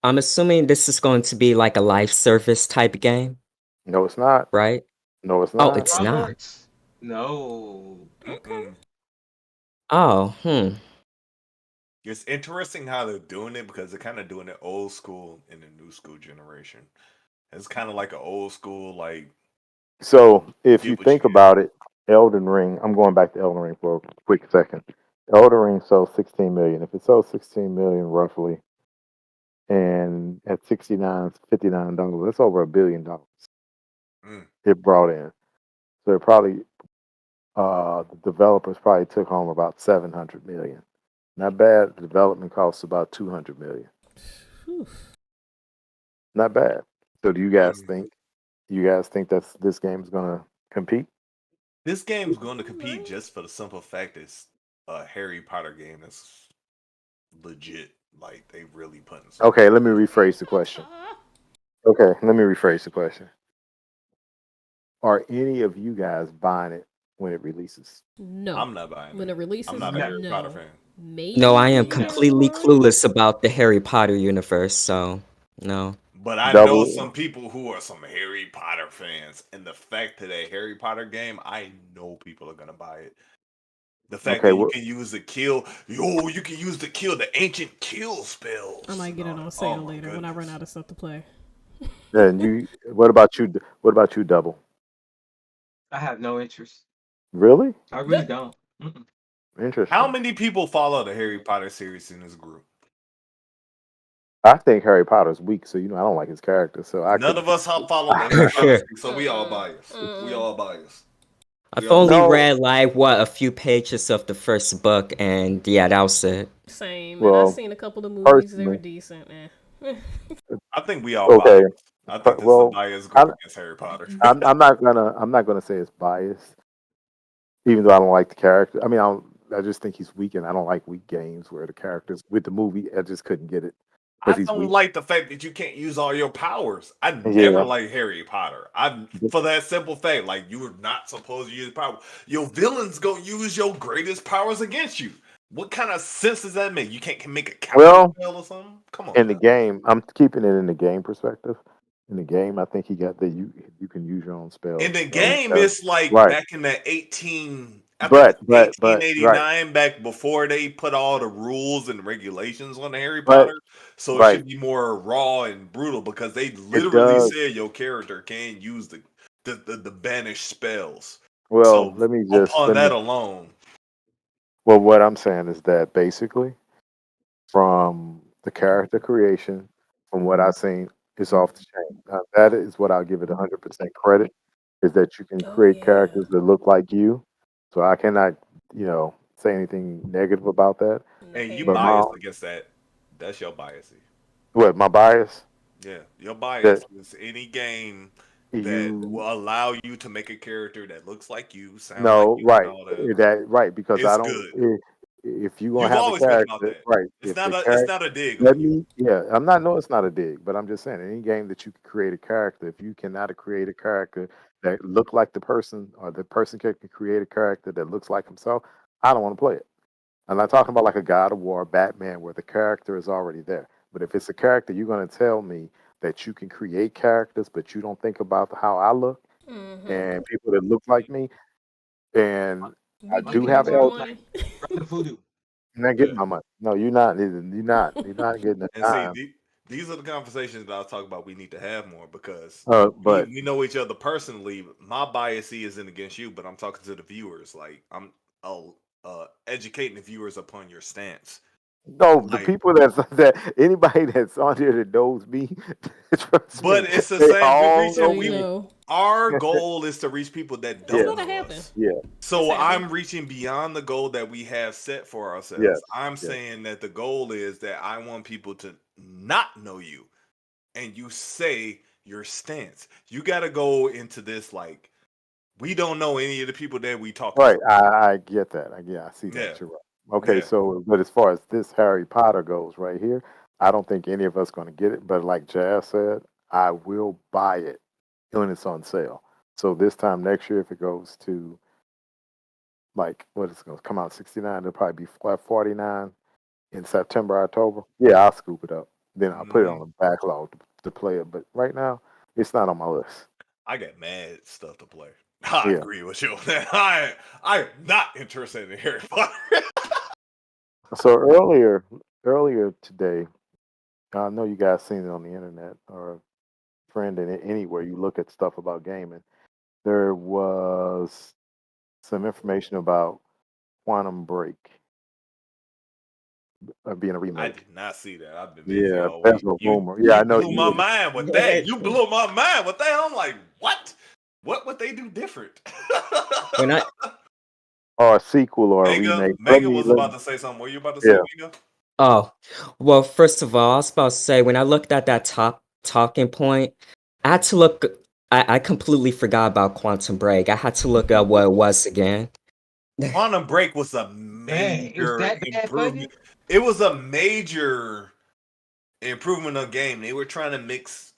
I'm assuming this is going to be like a live service type game, No, it's not. right? No, it's Oh, not. it's not. Hogwarts? No. Okay. Oh, It's interesting how they're doing it, because they're kind of doing it old school in the new school generation. It's kind of like an old school, like So if you get what you think get. about it, Elden Ring. I'm going back to Elden Ring for a quick second. Elden Ring sold 16 million. If it sold 16 million roughly, and at 69, $59, that's over $1 billion Mm. it brought in. So it probably the developers probably took home about 700 million. Not bad. The development costs about 200 million. Whew. Not bad. So do you guys Mm. think? You guys think that this game's gonna compete? This game's going to compete just for the simple fact it's a Harry Potter game that's legit. Like they really putting some. Okay, let me rephrase the question. Are any of you guys buying it when it releases? No. I'm not buying When it. it releases, I'm not a Harry Potter no. fan. Maybe No, I am day completely one. clueless about the Harry Potter universe, so no. But I know Double. some people who are some Harry Potter fans, and the fact that a Harry Potter game, I know people are gonna buy it. The fact Okay, that you well, can use the kill, you can use the kill, the ancient kill spells. I might get it on Oh sale my later when I run goodness. out of stuff to play. then you. What about you? What about you, Double? I have no interest. Really I really don't. Mm-mm. How interesting. many people follow the Harry Potter series in this group? I think Harry Potter's weak, so I don't like his character. So I None could. of us have followed the Harry Potter series, so we all Mm-mm. biased. We Mm-mm. all biased. We I've all only biased. No. read like a few pages of the first book, and yeah, that was it. Same, and I Well, seen a couple of movies. They were personally, decent. Eh. I think we all okay. biased. I think this is a Well, biased group I'm, against Harry Potter. I'm not gonna say it's biased, even though I don't like the character. I mean, I just think he's weak, and I don't like weak games where the characters with the movie. I just couldn't get it because I he's don't weak. like the fact that you can't use all your powers. I never Yeah. liked Harry Potter. For that simple fact, like you are not supposed to use power. Your villains go use your greatest powers against you. What kind of sense does that make? You can't can make a counter Well, spell or something? Come on in the now. game, I'm keeping it in the game perspective. In the game, I think he got that you can use your own In spells. the game, Uh, it's like right, back in the 18, I think but it's right, 1889, back before they put all the rules and regulations on Harry but Potter. So it right, should be more raw and brutal because they it literally does. said your character can use the banished spells. Well, So let me just upon let me. that alone, Well, what I'm saying is that basically, from the character creation, from what I've seen, it's off the chain. That is what I'll give it 100% credit. Is that you can Oh create yeah. characters that look like you. So I cannot, say anything negative about that. and you But my biased against that, that's your bias. what my bias Yeah, your that bias is any game that you will allow you to make a character that looks like you, sound like no you, and right all that. that right because I It's don't good. if you gonna You've have a always been about character that. right It's if not the a it's character not a dig let on you. me yeah I'm not no it's not a dig but I'm just saying any game that you can create a character if you cannot create a character that look like the person or the person can create a character that looks like himself I don't want to play it. I'm not talking about like a God of War, Batman, where the character is already there. But if it's a character, you're going to tell me that you can create characters, but you don't think about how I look Mm-hmm. and people that look like me. And I We Why give do you can't have we our do L. like money. Brother Voodoo? You're not Yeah. getting my money. No, you're not. You're not. You're not getting the And see, time. these are the conversations that I'll talk about. We need to have more because But we know each other personally. My bias isn't against you, but I'm talking to the viewers. Like I'm educating the viewers upon your stance. no, the Like, people that anybody that's on here that knows me, trust but me, it's the they same. We're all So reaching. know you We me. know, Our goal is to reach people that just Yes, don't let it know happen. us. yeah, It's So happened. I'm reaching beyond the goal that we have set for yes, ourselves. I'm yes. saying that the goal is that I want people to not know you and you say your stance. You got to go into this like we don't know any of the people that we talking Right, to. I get that. I see Yeah. that. You're right. Okay, Yeah. so but as far as this Harry Potter goes, right here, I don't think any of us going to get it. But like Jazz said, I will buy it when it's on sale. So this time next year, if it goes to like what it's going to come out 69, it'll probably be 49 in September, October. Yeah, I'll scoop it up. Then I'll put it on Mhm. the backlog to play it. But right now, it's not on my list. I got mad stuff to play. I Yeah. agree with you on that. I am not interested in Harry Potter. So earlier today, I know you guys seen it on the internet or trend in it anywhere you look at stuff about gaming. There was some information about Quantum Break being a I remake. did not see that. I've been busy Yeah, all that's week. a rumor. Yeah, I know blew you my did. mind with that. You blew my mind with that. I'm like, what? What would they do different? When I Or a sequel or a Mega, remake. Mega was about to say something. What you about to say, Yeah. Mega? Oh, well, first of all, I was about to say when I looked at that top talking point, I had to look. I completely forgot about Quantum Break. I had to look up what it was again. Quantum Break was a Man, it was major that bad for improvement. you? It was a major improvement of game. They were trying to mix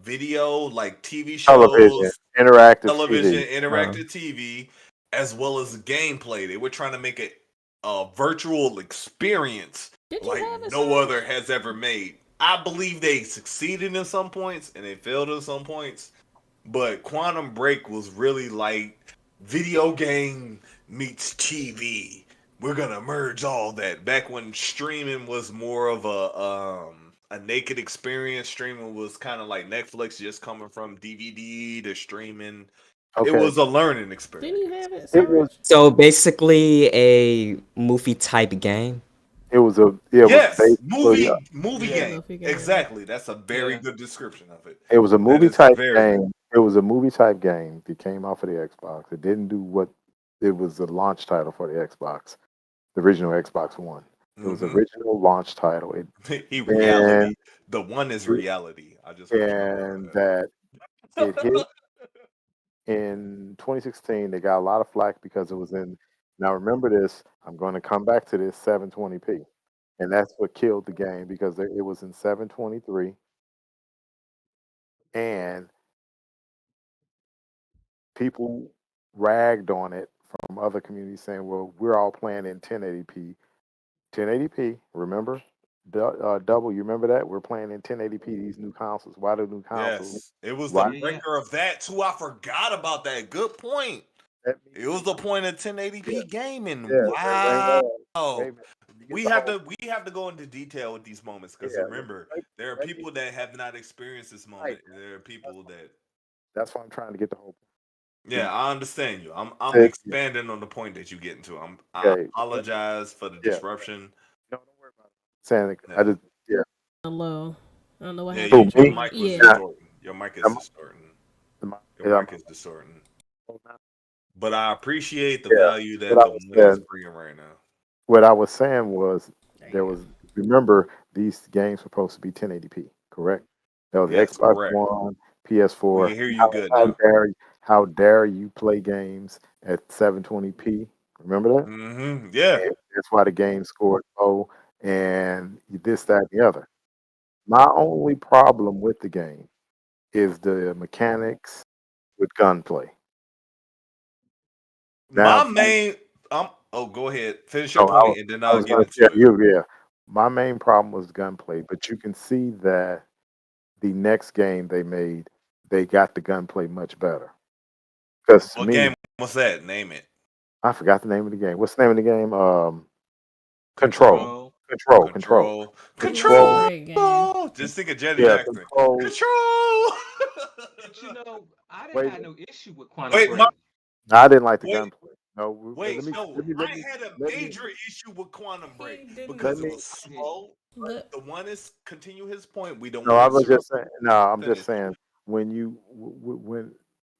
video, like TV Television, shows, interactive television, TV. interactive TV, as well as gameplay. They were trying to make it a virtual experience Did you like have it, no Sarge? other has ever made. I believe they succeeded in some points and they failed in some points, but Quantum Break was really like video game meets TV. We're gonna merge all that. Back when streaming was more of a naked experience, streaming was kind of like Netflix, just coming from DVD to streaming. It Okay. was a learning experience. Didn't you have it, It was Sarge? So basically, a movie type game. it was a it was Yes, basically movie Yeah. game. Movie game. Exactly. That's a very Yeah. good description of it. it was a That movie is type very game. It was a movie type game that came off of the Xbox. It didn't do what it was the launch title for the Xbox, the original Xbox One. It was the Mhm. original launch title. He And reality. The one is reality. I just want you to know and that it hit in 2016. They got a lot of flack because it was in. Now remember this. I'm going to come back to this 720p, and that's what killed the game because it was in 723, and people ragged on it from other communities saying, "Well, we're all playing in 1080p." 1080p. Remember? Double. You remember that? We're playing in 1080p. These new consoles. Why the new consoles? Yes, it was the Why? Yeah, yeah. breaker of that too. I forgot about that. Good point. Let me It was the point of Yeah, 1080p gaming. yeah. Wait, Wow. wait a minute. You get We the have whole. to go into detail with these moments because Yeah. remember, there are Let me. people that have not experienced this Right. moment. There are people that That's why I'm trying to get the whole. yeah, I understand you. I'm Said, expanding on the point that you get into. I okay. apologize for the Yeah. disruption. No, don't worry about it. Saying I Yeah. just yeah. Hello. I don't know what Yeah, happened. Who your me? mic was Yeah. distorting. Your mic is Am, distorting. am, Your am, mic is distorting. But I appreciate the yeah. value What that I the was one is saying. bringing right now. What I was saying was There there you was. Remember these games were supposed to be 1080p, correct? That was Yes, Xbox correct. One, We PS4. can hear you good How now. dare you play games at 720p? Remember that? Mm-hmm. Yeah. And that's why the game scored low and this, that, and the other. My only problem with the game is the mechanics with gunplay. Now, My main oh go ahead. Finish your no, point and then I I'll was get going to into it. yeah. My main problem was gunplay, but you can see that the next game they made, they got the gunplay much better. Because to What me, game was that? Name it. I forgot the name of the game. What's the name of the game? Control. Control. Control. Control. Control. go. It's a Control. great game. Control. Just think of Janet Yeah, Jackson. control. Control. But I didn't Wait, have no issue with Quantum Wait, Break. I didn't like the wait, gunplay. No, wait. No, let I me, had a let me, major issue with Quantum Break He didn't. because let it me. was I didn't. slow. Look, The one is continue his point. We don't No, want I to was interrupt. just saying. No, I'm just Finish. saying when you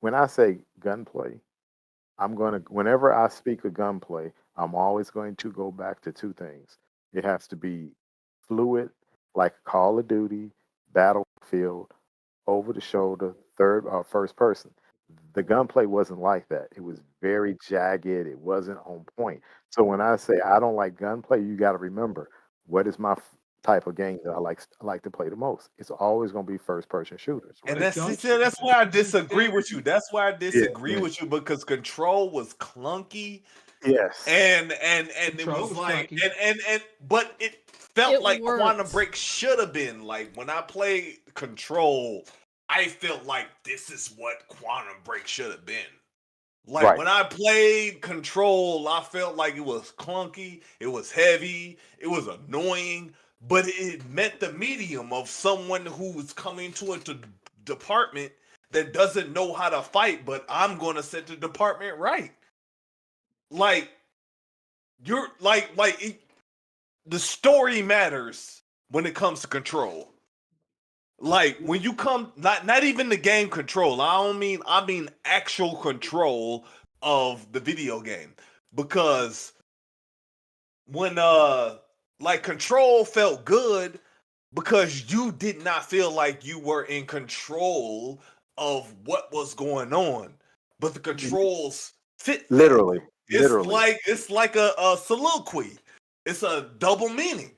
when I say gunplay, I'm going to whenever I speak of gunplay, I'm always going to go back to two things. It has to be fluid, like Call of Duty, Battlefield, over the shoulder, third or first person. The gunplay wasn't like that. It was very jagged. It wasn't on point. So when I say I don't like gunplay, you got to remember what is my type of game that I like to play the most. It's always going to be first person shooters, And right? that's why I Don't you disagree think? with you. That's why I Yeah. disagree with you because Control was clunky Yes. and it Control was was like clunky. and but it felt it like Quantum works. Break should have been like when I played Control, I felt like this is what Quantum Break should have been. Like Right. when I played Control, I felt like it was clunky, it was heavy, it was annoying, but it met the medium of someone who was coming to it to department that doesn't know how to fight, but I'm going to set the department right. Like, you're the story matters when it comes to Control. Like, when you come, not even the game Control. I mean actual control of the video game. Because when Control felt good because you did not feel like you were in control of what was going on, but the controls fit that. Literally. It's like a soliloquy. It's a double meaning.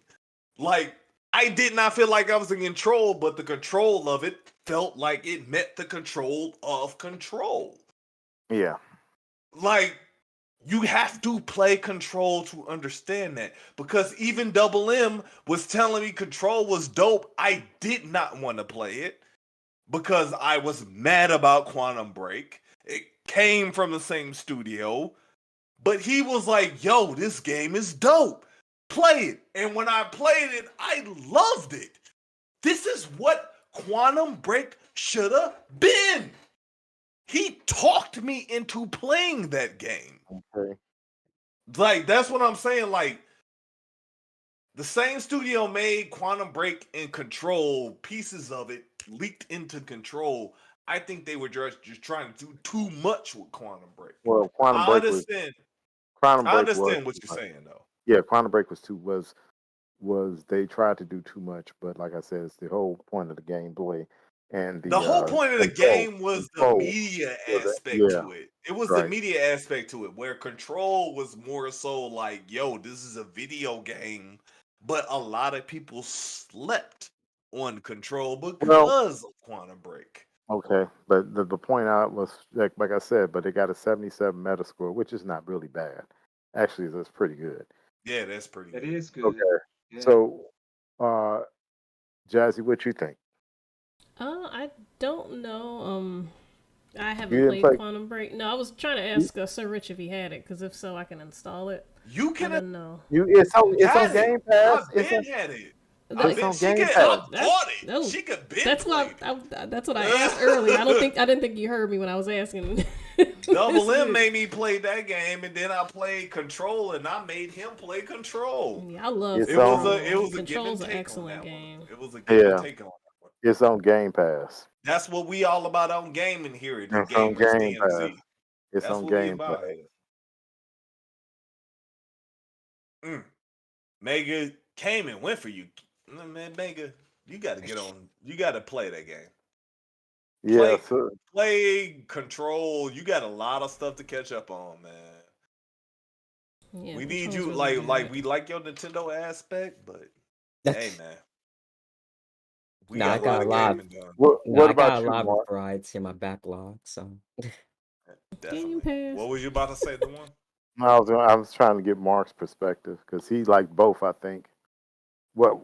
Like, I did not feel like I was in control, but the control of it felt like it met the control of Control. Yeah. Like, you have to play Control to understand that. Because even Double M was telling me Control was dope. I did not want to play it because I was mad about Quantum Break. It came from the same studio. But he was like, yo, this game is dope. Play it. And when I played it, I loved it. This is what Quantum Break should have been. He talked me into playing that game. Okay. Like, that's what I'm saying. Like, the same studio made Quantum Break and Control. Pieces of it leaked into Control. I think they were just trying to do too much with Quantum Break. Well, Quantum I Break understand. I understand what you're saying, though. Yeah, Quantum Break was they tried to do too much, but like I said, it's the whole point of the gameplay and The whole point of the game was the Control. media aspect to it. It was the media aspect to it, where Control was more so like, yo, this is a video game, but a lot of people slept on Control because of Quantum Break. Okay, but the point out was like I said, but they got a 77 Metascore, which is not really bad. Actually, that's pretty good. Yeah, that's pretty good. It is good. Okay, Yeah. so Jazzy, what you think? I don't know. I You haven't didn't played play? Quantum Break. No, I was trying to ask Sir Rich if he had it, because if so, I can install it. You I can don't know. It's on Game Pass. I've been had it. It's on Game I Pass. bought it. That- She could been That's played what that's what I asked earlier. I didn't think you heard me when I was asking. Double M made me play that game, and then I played Control, and I made him play Control. Yeah, I love It's It Control. was a give and Control's an take on excellent that game. one. It was a give and take on that one. It's on Game Pass. That's what we all about on gaming here at the It's on Gamers Game DMZ. Pass. It's That's on what we Game about Pass. here. Mega came and went for you, man. Mega, you got to get on. You got to play that game. Yeah, so Play Control. You got a lot of stuff to catch up on, man. Yeah, We need Control's you really like good. we like your Nintendo aspect, but hey, man, we Nah, I got a got a lot lot. of gaming done. what I got about a you, lot of Mark? variety in my backlog, so Definitely. Game Pass. What was you about to say, the one? I was trying to get Mark's perspective because he liked both. I think.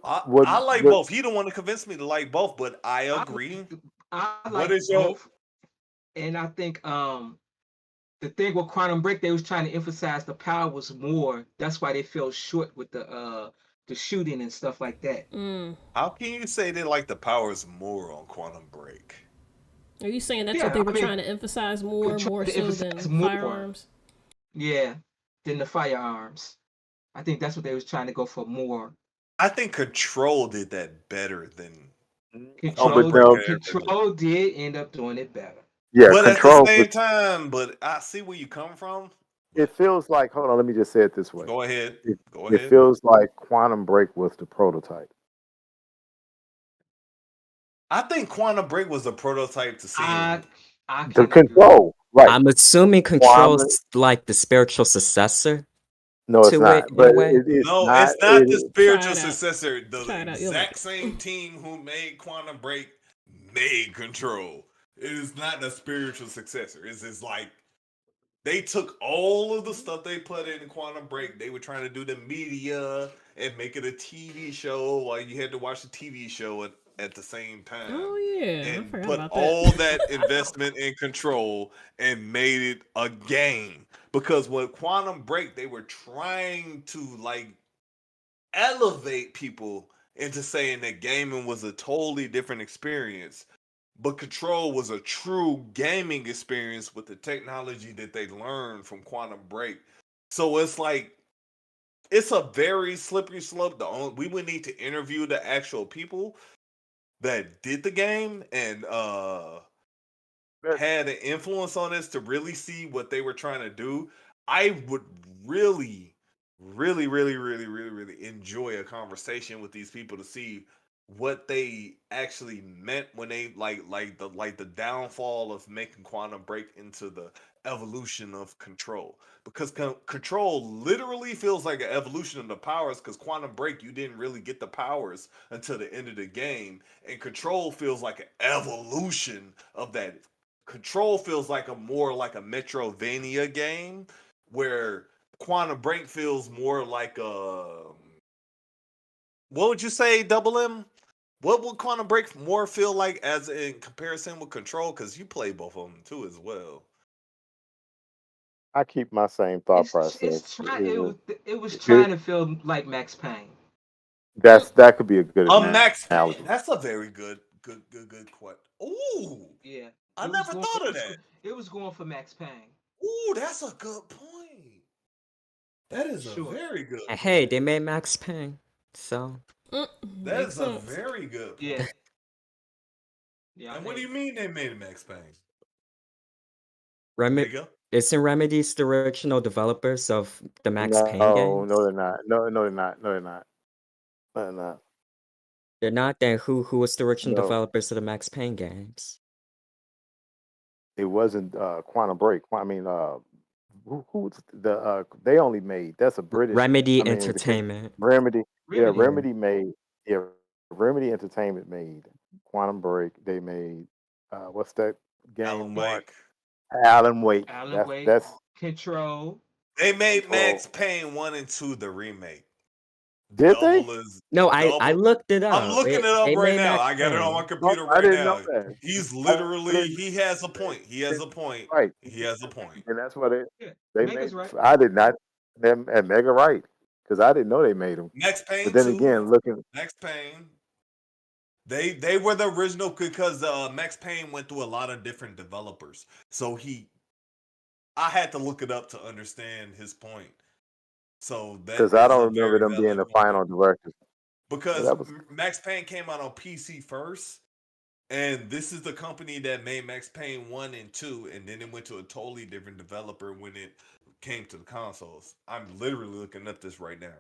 I like both. He the one that convinced me to like both, but I agree. I What like is your- both, and I think the thing with Quantum Break, they was trying to emphasize the power was more. That's why they fell short with the shooting and stuff like that. How can you say they like the powers more on Quantum Break? Are you saying that's Yeah, what they I were mean, trying to emphasize more to so than emphasize more. firearms? Yeah, than the firearms. I think that's what they was trying to go for more. I think Control did that better than. Control did end up doing it better. Yeah, But Control. at the same time, but I see where you come from. It feels like. Hold on, let me just say it this way. Go ahead. It feels like Quantum Break was the prototype. I think Quantum Break was a prototype to see. The Control, right? I'm assuming Control's like the spiritual successor. No, it's not. But it is not. It's not the spiritual successor. The Try it out. exact same team who made Quantum Break made Control. It is not the spiritual successor. It's just like they took all of the stuff they put in Quantum Break. They were trying to do the media and make it a TV show while you had to watch the TV show at the same time. Oh yeah, And I forgot put about that. all that investment in Control and made it a game. Because with Quantum Break, they were trying to like elevate people into saying that gaming was a totally different experience. but Control was a true gaming experience with the technology that they learned from Quantum Break. So it's like it's a very slippery slope. We would need to interview the actual people that did the game and That- had an influence on this to really see what they were trying to do. I would really, really enjoy a conversation with these people to see what they actually meant when they like the downfall of making Quantum Break into the evolution of Control, because Control literally feels like an evolution of the powers, because Quantum Break you didn't really get the powers until the end of the game, and Control feels like an evolution of that. Control feels like a more like a Metrovania game, where Quantum Break feels more like a. What would you say, Double M? What would Quantum Break more feel like as in comparison with Control? Because you play both of them too as well. I keep my same thought It's process. try it was It trying to feel like Max Payne. that could be a good A Yeah, Max analogy. Payne. That's a very good question. Ooh, yeah. I never thought of that. It was going for Max Payne. Ooh, that's a good point. That is a Sure. very good And hey, point. they made Max Payne, so That Makes is a sense. very good point. Yeah. Yeah. And what do you mean they made Max Payne? Remi- Nigga? isn't Remedy's the original developers of the Max Payne No, games? they're not. No, they're not. No, they're not. No, they're not. They're not. Then who was the original No, developers of the Max Payne games? it wasn't Quantum Break. I mean, who was the? They only made. That's a British. Remedy I mean, Entertainment. Remedy. Yeah, Remedy. Yeah. Remedy made. Yeah, Remedy Entertainment made Quantum Break. They made. What's that game? Alan Mark. Wake. Alan Wake. Alan That's Wake, that's Control. They made Control. Max Payne 1 and 2 the remake. Did they? Double is No, I double. looked it I'm up. looking it up They right made now. Max I got it on my Payne. Oh, computer I right didn't know now. that. He's I literally didn't. he has a point. He has a point. Right, He has a point. and that's what Yeah. they made. Mega's right. I did not. Them and Mega right, because I didn't know they made them. Max But Payne then 2. again, looking. Max Payne. They were the original because Max Payne went through a lot of different developers. So I had to look it up to understand his point. So that Because I is don't a remember very them being valid the point. final directors. But Because that was Max Payne came out on PC first, and this is the company that made Max Payne 1 and 2, and then it went to a totally different developer when it came to the consoles. I'm literally looking up this right now.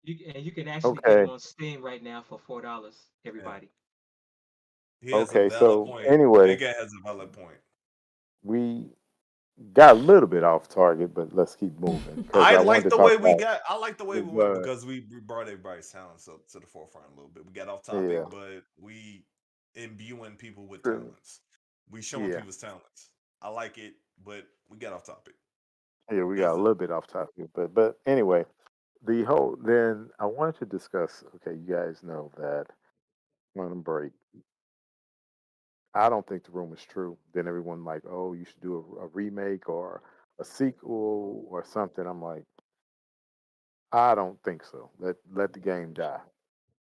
You can actually get okay. it on Steam right now for $4. Yeah. Everybody. He has a Okay, valid so point. anyway, Big has a valid point. we got a little bit off target, but let's keep moving because I I wanted like to the talk way we about. got. I like the way we went But because we brought everybody's talents up to the forefront a little bit. We got off yeah, topic, but we imbuing people with true. talents. We showing Yeah, people's talents. I like it, but we got off topic. yeah, we got Hands a up. little bit off topic, but anyway, the whole. Then I wanted to discuss. Okay, you guys know that Quantum Break. I don't think the rumor's true. Then everyone like, oh, you should do a remake or a sequel or something. I'm like, I don't think so. Let the game die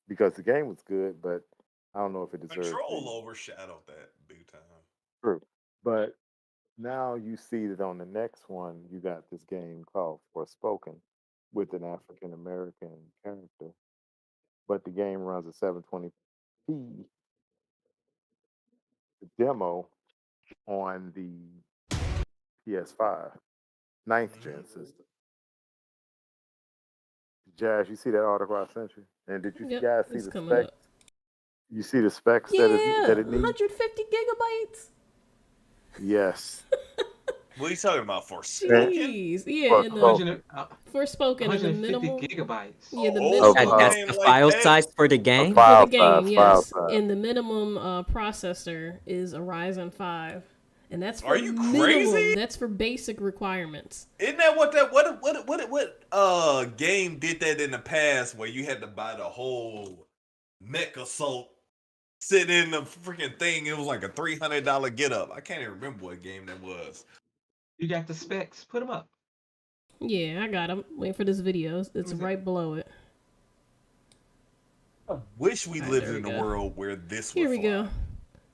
because the game was good, but I don't know if it deserves to Control be overshadowed that big time. true. But now you see that on the next one, you got this game called Forespoken with an African American character, but the game runs at 720p. The demo on the PS5, ninth Hmm. gen system. Jazz, you see that article I sent you? And did you Yep, guys see it's the coming specs? up. You see the specs that Yeah, it needs? 150 gigabytes. Yes. What are you talking about? And Forspoken? Jeez, yeah, in the Forespoken. 100, Forspoken in the 150 minimum. gigabytes. Yeah, the Oh, Of That, minimum that's game the like file that? size for the a game. for the file game, size, file yes, size. and the minimum processor is a Ryzen 5, and that's Are for you minimum. crazy? That's for basic requirements. Isn't that what game did that in the past where you had to buy the whole mech assault sit in the freaking thing? It was like a $300 get up. I can't even remember what game that was. You got the specs. Put them up. Yeah, I got them. Waiting for this video. It's Was it? right below it. Wish we All right, lived there we in a go. world where this Here would we fly. go.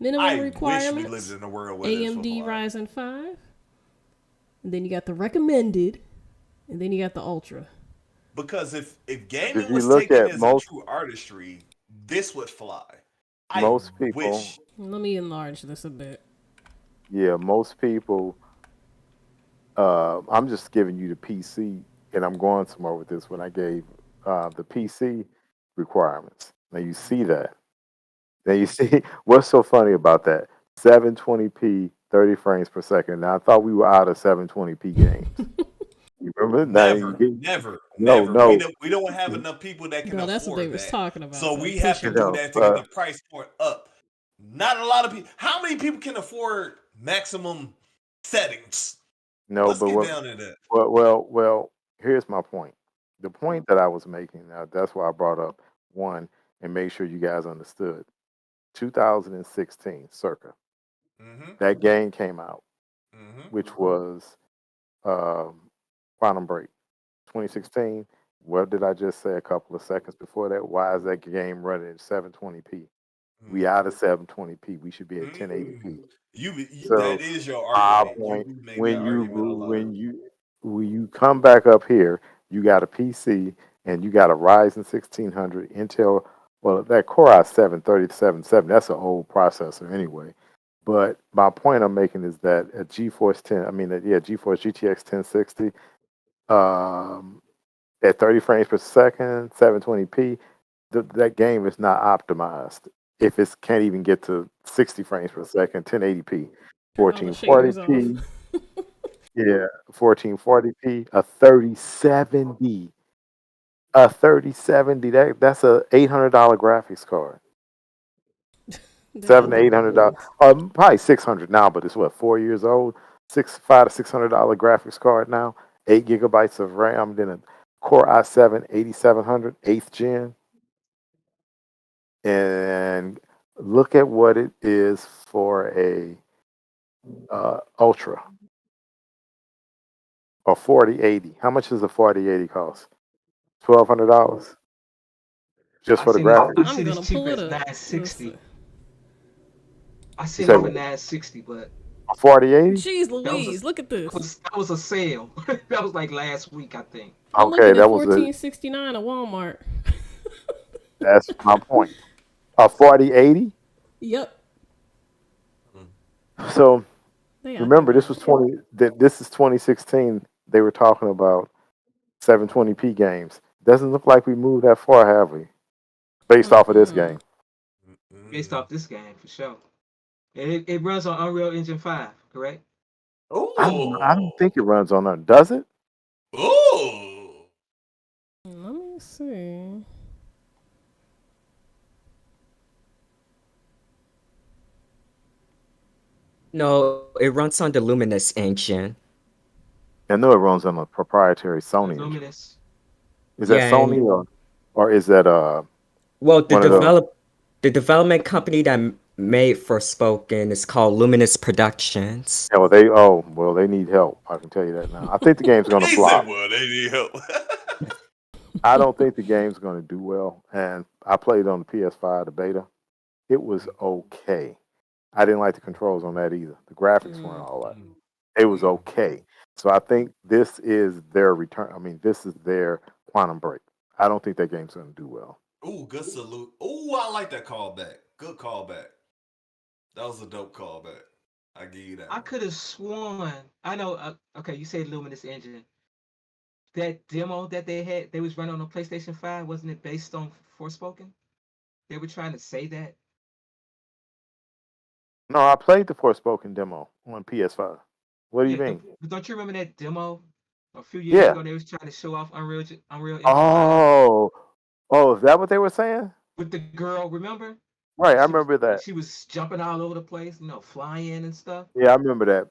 Minimum I wish we lived requirements: in a world where this was AMD alive. Ryzen 5. And then you got the recommended. And then you got the ultra. Because if If gaming you was look taken at as a true artistry, this would fly. I most people, wish. Let me enlarge this a bit. most people, I'm just giving you the PC, and I'm going somewhere with this when I gave the PC requirements. Now you see that. Now you see what's so funny about that? 720p, 30 frames per second. Now I thought we were out of 720p games. You remember? Now you Never, get never, no, never. We no. don't have enough people that can Bro, that's what they afford was that. talking about, So though. we have to Pushing do it. that to get the price point up. Not a lot of people. How many people can afford maximum settings? No, Let's but get what? down to that. Well. Here's my point. The point that I was making. Now that's why I brought up one and make sure you guys understood. 2016, circa. Mm-hmm. That game came out, Mm-hmm. which was Quantum Break. 2016. What did I just say a couple of seconds before that? Why is that game running at 720p? We out of 720p. We should be at 1080p. So That is your my argument. point, You make when that you argument a lot. when you come back up here, you got a PC and you got a Ryzen 1600 Intel. Well, that Core i7 3770, that's an old processor anyway. But my point I'm making is that a GeForce GeForce GTX 1060, at 30 frames per second, 720p, that game is not optimized. If it can't even get to 60 frames per second, 1080p, Turn all the shaders off. 1440p, yeah, 1440p, a 3070, that's a $800 graphics card. Damn. $700 to $800, probably 600 now, but it's what, 4 years old? $500 to $600 graphics card now, 8 gigabytes of RAM, then a Core i7 8700, 8th gen, and look at what it is for a Ultra or 4080. How much does a 4080 cost? $1,200 just for the graphics. I I'm seen it's gonna pull cheaper it as up. 960. I You seen said it for what? 960, but A 4080? Jeez that was Louise, look at this. that was a sale. That was like last week, I think. I'm Okay, looking at that was a. $14.69 at Walmart. That's my point. A 4080. Yep. So They out remember, there. this was 20. This is 2016. They were talking about 720p games. Doesn't look like we moved that far, have we? Based off of this game. Based off this game, for sure. And it runs on Unreal Engine 5, correct? I don't think it runs on that. Does it? Ooh. Let me see. No, it runs on the Luminous engine. I know it runs on a proprietary Sony engine. Luminous. Is that Yeah, Sony or is that well, one of those? the development company that made Forspoken is called Luminous Productions. Yeah, well they need help. I can tell you that now. I think the game's gonna He said, flop. well, they need help. I don't think the game's gonna do well. And I played on the PS5, the beta. It was okay. I didn't like the controls on that either. The graphics weren't all that. It was okay. So I think this is their return. I mean, this is their Quantum Break. I don't think that game's gonna do well. Ooh, good salute. Ooh, I like that callback. Good callback. That was a dope callback. I give you that. I could have sworn. I know. Okay, you said Luminous Engine. That demo that they was running on the PlayStation 5, wasn't it based on Forspoken? They were trying to say that. No, I played the Forespoken demo on PS5. What do you Yeah, mean? but don't you remember that demo a few years Yeah. ago? They was trying to show off Unreal Engine 5 Oh, is that what they were saying? with the girl. Remember? Right, And I remember that. she was jumping all over the place, flying and stuff. Yeah, I remember that.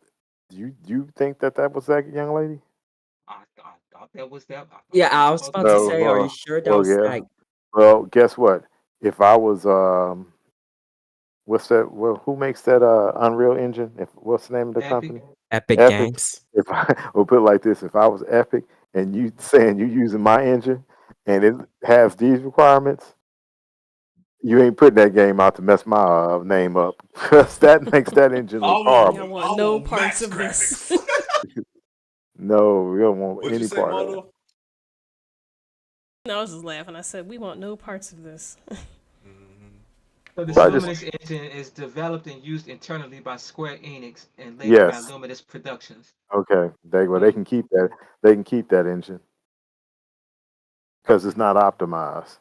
Do you think that was that young lady? I thought that was that. I thought Yeah, that was I was supposed to about to be say, it. are you sure that well, was yeah. like Well, guess what? If I was what's that? Well, who makes that Unreal Engine? What's the name of the Epic. company? Epic Epic. Games? If I will put it like this, if I was Epic and you saying you using my engine and it has these requirements, You ain't putting that game out to mess my name up. 'Cause that makes that engine look I horrible. want no parts max of this. graphics. No, we don't want What'd you any say, part of that. Moto? No, I was just laughing. I said, we want no parts of this. So this So I just Luminous engine is developed and used internally by Square Enix and later by yes. Luminous Productions. Okay. They Okay. can keep that. They can keep that engine because it's not optimized.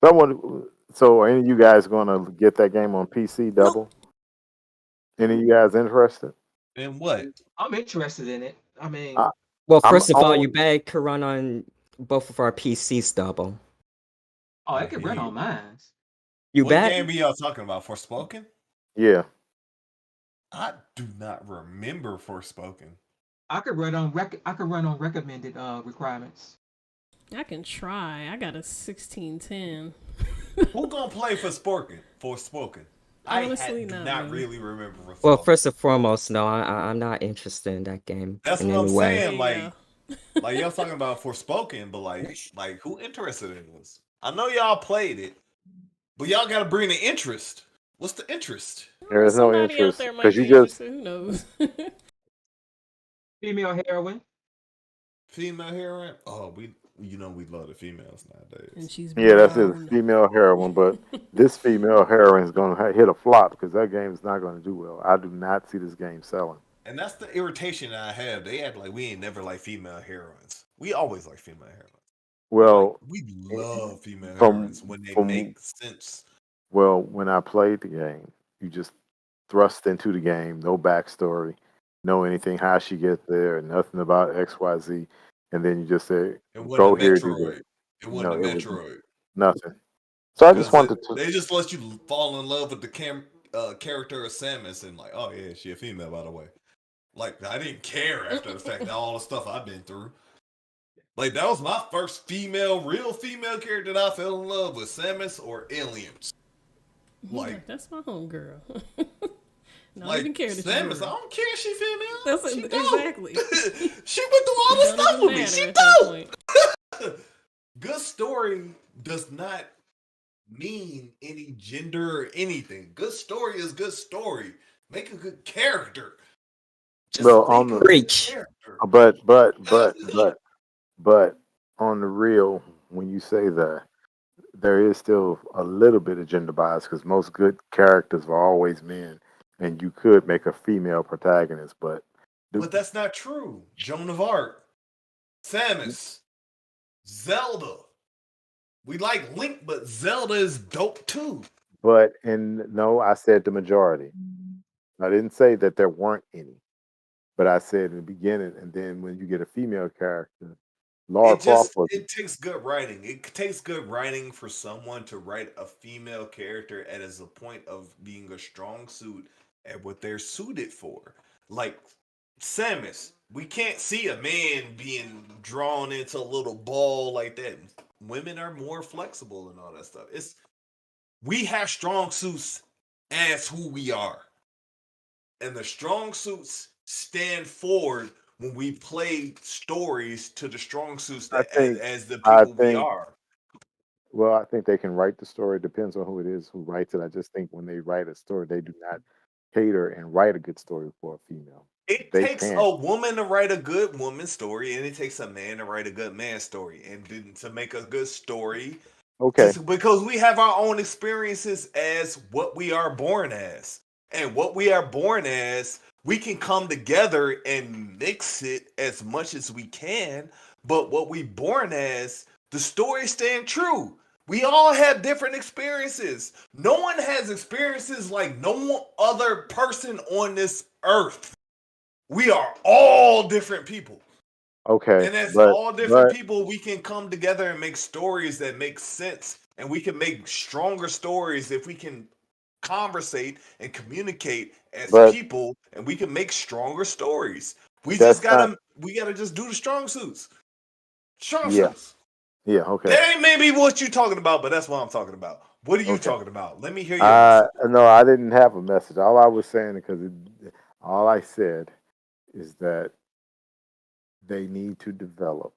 Someone. So are any of you guys going to get that game on PC double? Any of you guys interested? And what? I'm interested in it. I mean, I, Well, I'm first of all, on. you bet could run on both of our PCs double. oh, I it could hear run you. on mine. You What bet? game are y'all talking about? Forspoken? Yeah. I do not remember Forspoken. I could run on recommended requirements. I can try. I got a 1610. Who gonna play Forspoken? I Honestly, do not not me. really remember Forspoken. Well, first and foremost, no, I'm not interested in that game That's in what I'm any way. saying. There you Like y'all talking about Forspoken, but like who interested in this? I know y'all played it, but y'all gotta bring the interest. What's the interest? There is no Somebody out interest there might because be you just. interested. Who knows? Female heroine. Female heroine? Oh, we love the females and nowadays. she's Yeah, that's it. brown. Female heroine, but this female heroine is going to hit a flop because that game is not going to do well. I do not see this game selling. And that's the irritation I have. They act like we ain't never like female heroines. We always like female heroines. Well, We love female from heroines when they from make sense. well, when I played the game, you just thrust into the game, no backstory, no anything how she gets there, nothing about X Y Z, and then you just say, It wasn't "Go a here, do this." Metroid. It wasn't No, a it was Metroid. nothing. So I just Because wanted to. they just let you fall in love with the character of Samus and like, oh yeah, she a female by the way. Like I didn't care after the fact that all the stuff I've been through. Like that was my first real female character that I fell in love with, Samus or Aliens. Like That's my homegirl. Don't like even care that you Samus, girl. I don't care she female. That's she exactly. she went through all this Don't stuff even with me. matter She at that don't. point. Good story does not mean any gender or anything. Good story is good story. Make a good character. Just Well, on make a the good Preach. character. but on the real, when you say that, there is still a little bit of gender bias because most good characters are always men, and you could make a female protagonist, but But that's not true. Joan of Arc, Samus, Zelda. We like Link, but Zelda is dope too. but and no, I said the majority. I didn't say that there weren't any, but I said in the beginning, and then when you get a female character, Laura Croft was It takes good writing. It takes good writing for someone to write a female character as a point of being a strong suit at what they're suited for. Like Samus, we can't see a man being drawn into a little ball like that. Women are more flexible and all that stuff. We have strong suits as who we are. And the strong suits stand forward when we play stories to the strong suits I that think as the I people we think are. well, I think they can write the story. It depends on who it is who writes it. I just think when they write a story, they do not cater and write a good story for a female. It They takes can't. a woman to write a good woman story, and it takes a man to write a good man story, and then to make a good story. Okay, Because we have our own experiences as what we are born as. And what we are born as, we can come together and mix it as much as we can. But what we born as, the story stand true. We all have different experiences. No one has experiences like no other person on this earth. We are all different people. okay, And as but all different but people, we can come together and make stories that make sense. And we can make stronger stories if we can conversate and communicate as but people, and we can make stronger stories. that's not. We gotta just do the strong suits. Strong Yeah, suits. yeah. Okay, That ain't maybe what you're talking about, but that's what I'm talking about. What are you okay. talking about? Let me hear your message. No, I didn't have a message. All I was saying all I said is that they need to develop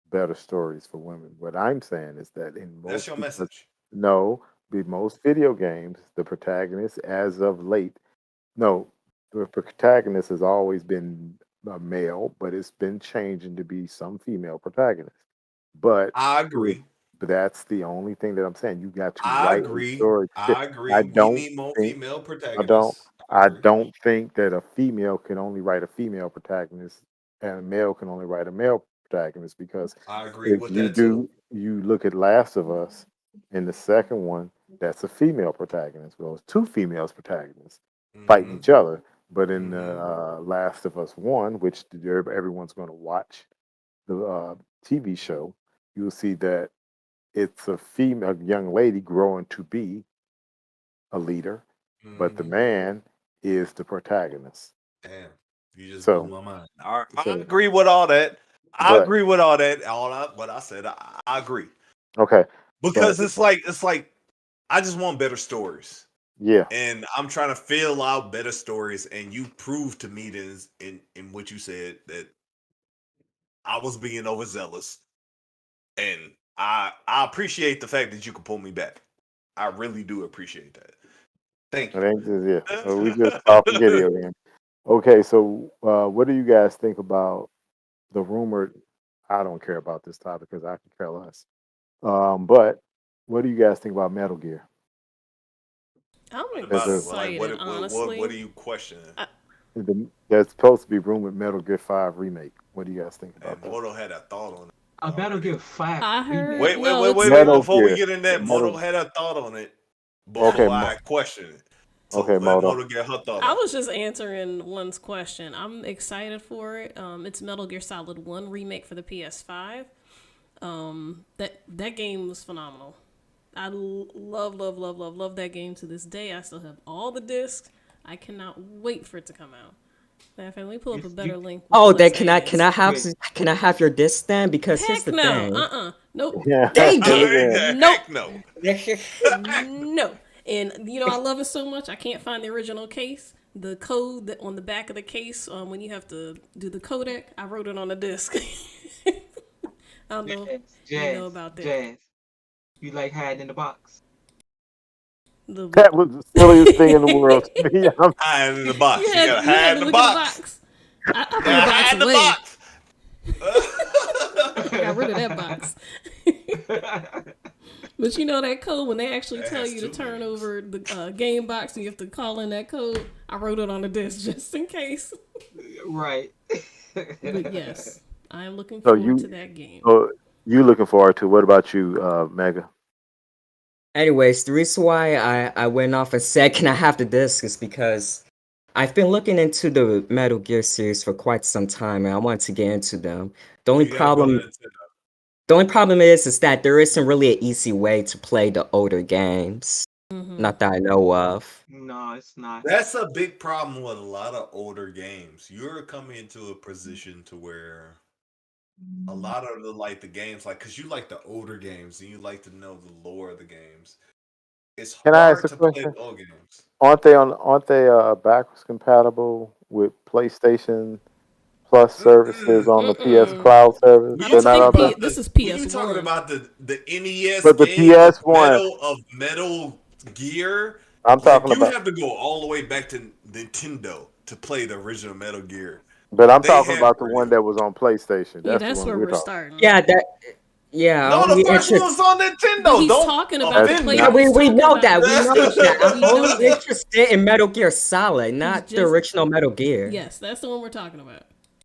better stories for women. What I'm saying is that in That's most your because message. No, the most video games, the protagonist, as of late, no, the protagonist has always been a male, but it's been changing to be some female protagonist. But I if, agree. but that's the only thing that I'm saying. You got to I write a agree. story. I I agree. We don't need more think female I don't. protagonists. I I agree. don't think that a female can only write a female protagonist, and a male can only write a male protagonist. Because I agree if with you that too. do, you look at Last of Us, in the second one, that's a female protagonist. Well, it's two females protagonists fighting Mm-hmm. each other. But in Mm-hmm. Last of Us One, which everyone's going to watch the TV show, you'll see that it's a female, a young lady growing to be a leader, but the Mm-hmm. man is the protagonist. Damn, you just blew So, my mind. I so, agree with all that. I but agree with all that. What I said, I agree okay, but because it's like I just want better stories, yeah, and I'm trying to fill out better stories. And you proved to me this in what you said that I was being overzealous, and I appreciate the fact that you can pull me back. I really do appreciate that. Thank it you. ain't just yeah. So we just off the video game. Okay, so what do you guys think about the rumored? I don't care about this topic because I can care less. But what do you guys think about Metal Gear? I'm What There's about a it? Well, like, excited, what honestly. are you questioning? I, there's supposed to be rumored Metal Gear 5 remake. What do you guys think about And that? Moto had a thought on it A Metal already. Gear 5 I remake. heard Wait, wait, no, wait, it's wait, wait. Metal not. Before we Gear. get in that, Moto Metal. had a thought on it Okay, before I questioned it. So okay, let Moto. Moto get her thought I out. was just answering one's question. I'm excited for it. It's Metal Gear Solid 1 remake for the PS5. That game was phenomenal. I love that game to this day. I still have all the discs. I cannot wait for it to come out. Matter of fact, let me pull up a better link with Oh, the then less can I can ads. I have Wait, can I have your disc then? Because here's Heck the no. thing. Nope. Yeah, Dang look it. at Nope. Heck no. No. And I love it so much. I can't find the original case. The code that on the back of the case, when you have to do the codec, I wrote it on the disc. I don't know if you know about that. Jazz. You like hiding in the box? A little that bit. was the silliest thing in the world to me. Hide in the box. you You gotta had hide to in the look at the box. box. I You threw the gotta box hide in the away. box. I got rid of that box. But you know that code when they actually That tell has you to two turn names. over the game box and you have to call in that code. I wrote it on the disc just in case. Right. But yes, I am looking So forward to that game. you looking forward to? What about you, Mega? Anyways, the reason why I went off and said can I have the disc is because I've been looking into the Metal Gear series for quite some time and I wanted to get into them. The only You gotta go to problem Nintendo. the only problem is that there isn't really an easy way to play the older games. Not that I know of. No, it's not. That's a big problem with a lot of older games. You're coming into a position to where a lot of the games, like, because you like the older games and you like to know the lore of the games. It's Can I ask hard a to play question? the old games. Aren't they backwards compatible with PlayStation Plus services Mm-mm. on the PS Mm-mm. Cloud service? When I you They're don't not talking think on there. about this is when you talking PS1. about the NES But the game of PS1, Metal Gear, I'm like talking you about. have to go all the way back to Nintendo to play the original Metal Gear. But I'm They talking had about the one that was on PlayStation. Yeah, That's the that's one where we're we're talking. starting. Yeah, no, the only first one interest was on But Nintendo. he's Don't talking about the offend play. me. yeah, we, He's we talking know about that. the We know PlayStation. that. I'm We know only that. interested in Metal Gear Solid, He's not the just original Metal Gear. yes, that's the one we're talking about.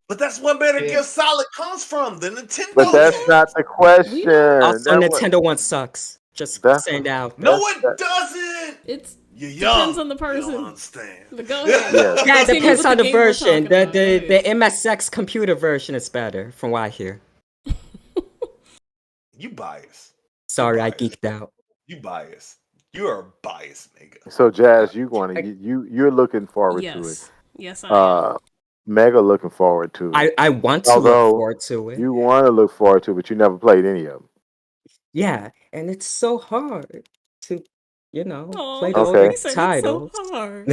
But that's where Metal Yeah. Gear Solid comes from, the But Nintendo that's game. not the We know. question. Also, That what Nintendo one sucks. Just that's saying that out No, there. it doesn't. It's You're depends young. on the You don't person. understand. But go ahead. yeah. Yeah, it Continue depends with on the the game we're version. talking about. Go The ahead. MSX computer version is better, from what I hear. You biased. Sorry, I biased. geeked out. You biased. You are biased, nigga. So Jazz, you're looking forward to it. Yes. Yes, I am. Mega looking forward to it. I want to look Although forward to it. you want to look forward to it, but you never played any of them. Yeah, and it's so hard to, play the Oh, older Okay. he said it's so titles. hard.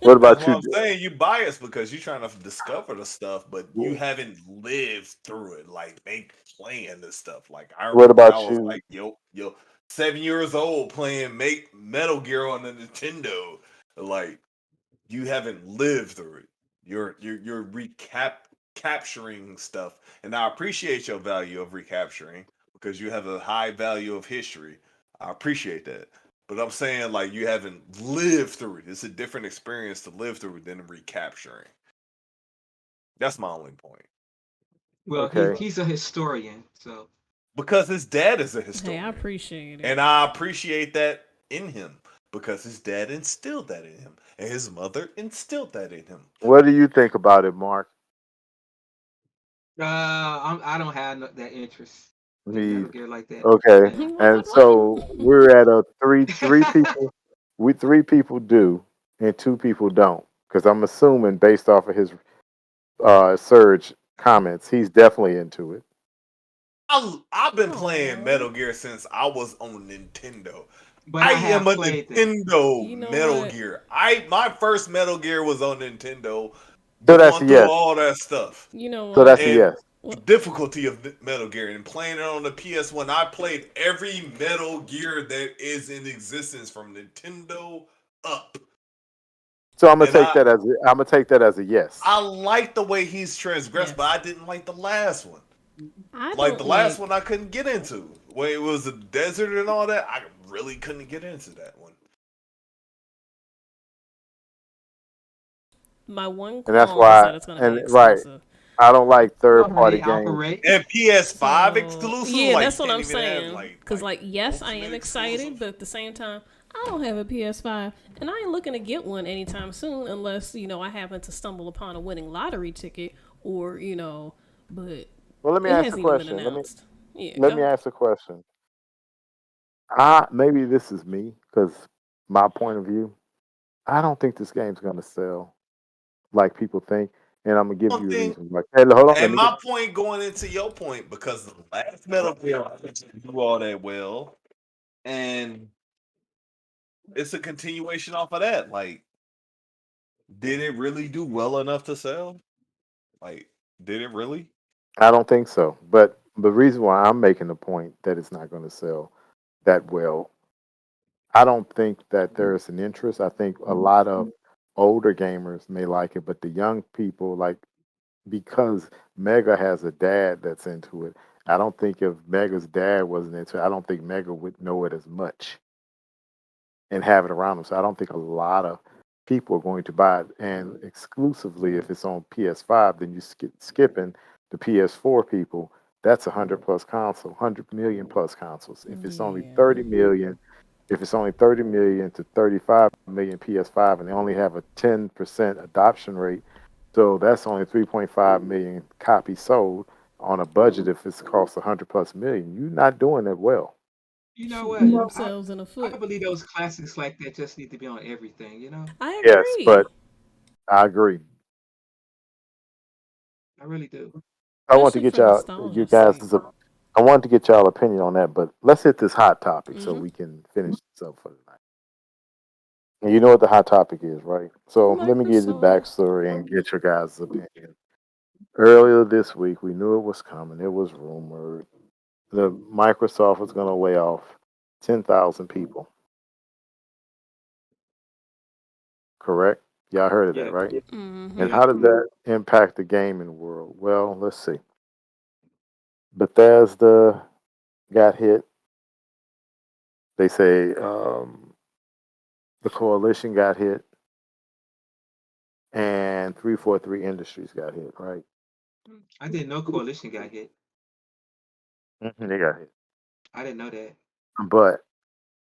What That's about what you? I'm saying. You biased because you're trying to discover the stuff, but you What haven't lived through it. Like they playing this stuff. Like I what remember I about was you? like, yo, 7 years old playing make Metal Gear on the Nintendo. Like you haven't lived through it. You're capturing stuff, and I appreciate your value of recapturing because you have a high value of history. I appreciate that. But I'm saying like you haven't lived through it. It's a different experience to live through it than recapturing. That's my only point. Well, Okay. he's a historian, so Because his dad is a Hey, I historian. appreciate it. And I appreciate that in him because his dad instilled that in him and his mother instilled that in him. What do you think about it, Mark? I don't have that interest in Me. Metal Gear like that. Okay. Yeah. And What? so we're at a three people. We three people do, and two people don't. Because I'm assuming based off of his Surge comments, he's definitely into it. I've been playing Oh, Metal Gear since I was on Nintendo. But I I am have a played them. Nintendo you know Metal what? Gear. My first Metal Gear was on Nintendo, So that's a going through yes. all that stuff. You know So what? that's a And yes. the What? difficulty of Metal Gear and playing it on the PS1, I played every Metal Gear that is in existence from Nintendo up. So I'm gonna And take that as I'm gonna take that as a yes. I like the way he's transgressed, but Yes. I didn't like the last one. I Like the don't last like. one I couldn't get into. When it was a desert and all that, I really couldn't get into that one. My one And that's qualm is why. that it's going to be And right, exclusive. I don't like You third know how party they games. operate. And PS5 So exclusive, yeah, like that's you what can't I'm even have saying. like Cause like yes, I ultimate am excited, exclusive. but at the same time, I don't have a PS5, and I ain't looking to get one anytime soon, unless I happen to stumble upon a winning lottery ticket, or but Well, let me it ask a hasn't even been question. Let me announced. Yeah, let go me ahead. ask a question. I maybe this is me because my point of view. I don't think this game's gonna sell like people think, and I'm gonna give One you a thing, reason. Like, hey, hold on, let and me get. my point going into your point, because the last Metal Gear didn't do all that well, and it's a continuation off of that. Like, did it really do well enough to sell? Like, did it really? I don't think so. But the reason why I'm making the point that it's not going to sell that well, I don't think that there's an interest. I think a lot of older gamers may like it, but the young people like because Mega has a dad that's into it. I don't think if Mega's dad wasn't into it, I don't think Mega would know it as much and have it around them. So I don't think a lot of people are going to buy it. And exclusively, if it's on PS5, then you skipping the PS4 people. That's 100 plus console, 100 million plus consoles. Yeah. If it's only 30 million to 35 million PS5, and they only have a 10% adoption rate, so that's only 3.5 million copies sold on a budget. If it's cost 100 plus million, you're not doing it well. You know what? Shooting themselves in the I foot. believe those classics like that just need to be on everything. I Yes, but agree, I agree. I really do. I want to especially get for you nostalgia's guys. sake. I want to get y'all opinion on that, but let's hit this hot topic so Mm-hmm. we can finish this up for tonight. And you know what the hot topic is, right? So let me give you the Microsoft. backstory and get your guys' opinion. Earlier this week, we knew it was coming. It was rumored that Microsoft was going to lay off 10,000 people. Correct? Y'all heard of that, Yeah, right? And Mm-hmm. yeah. how did that impact the gaming world? Well, let's see. Bethesda got hit. They say the coalition got hit, and 343 Industries got hit, right? I didn't know Coalition got hit. They got hit. I didn't know that. But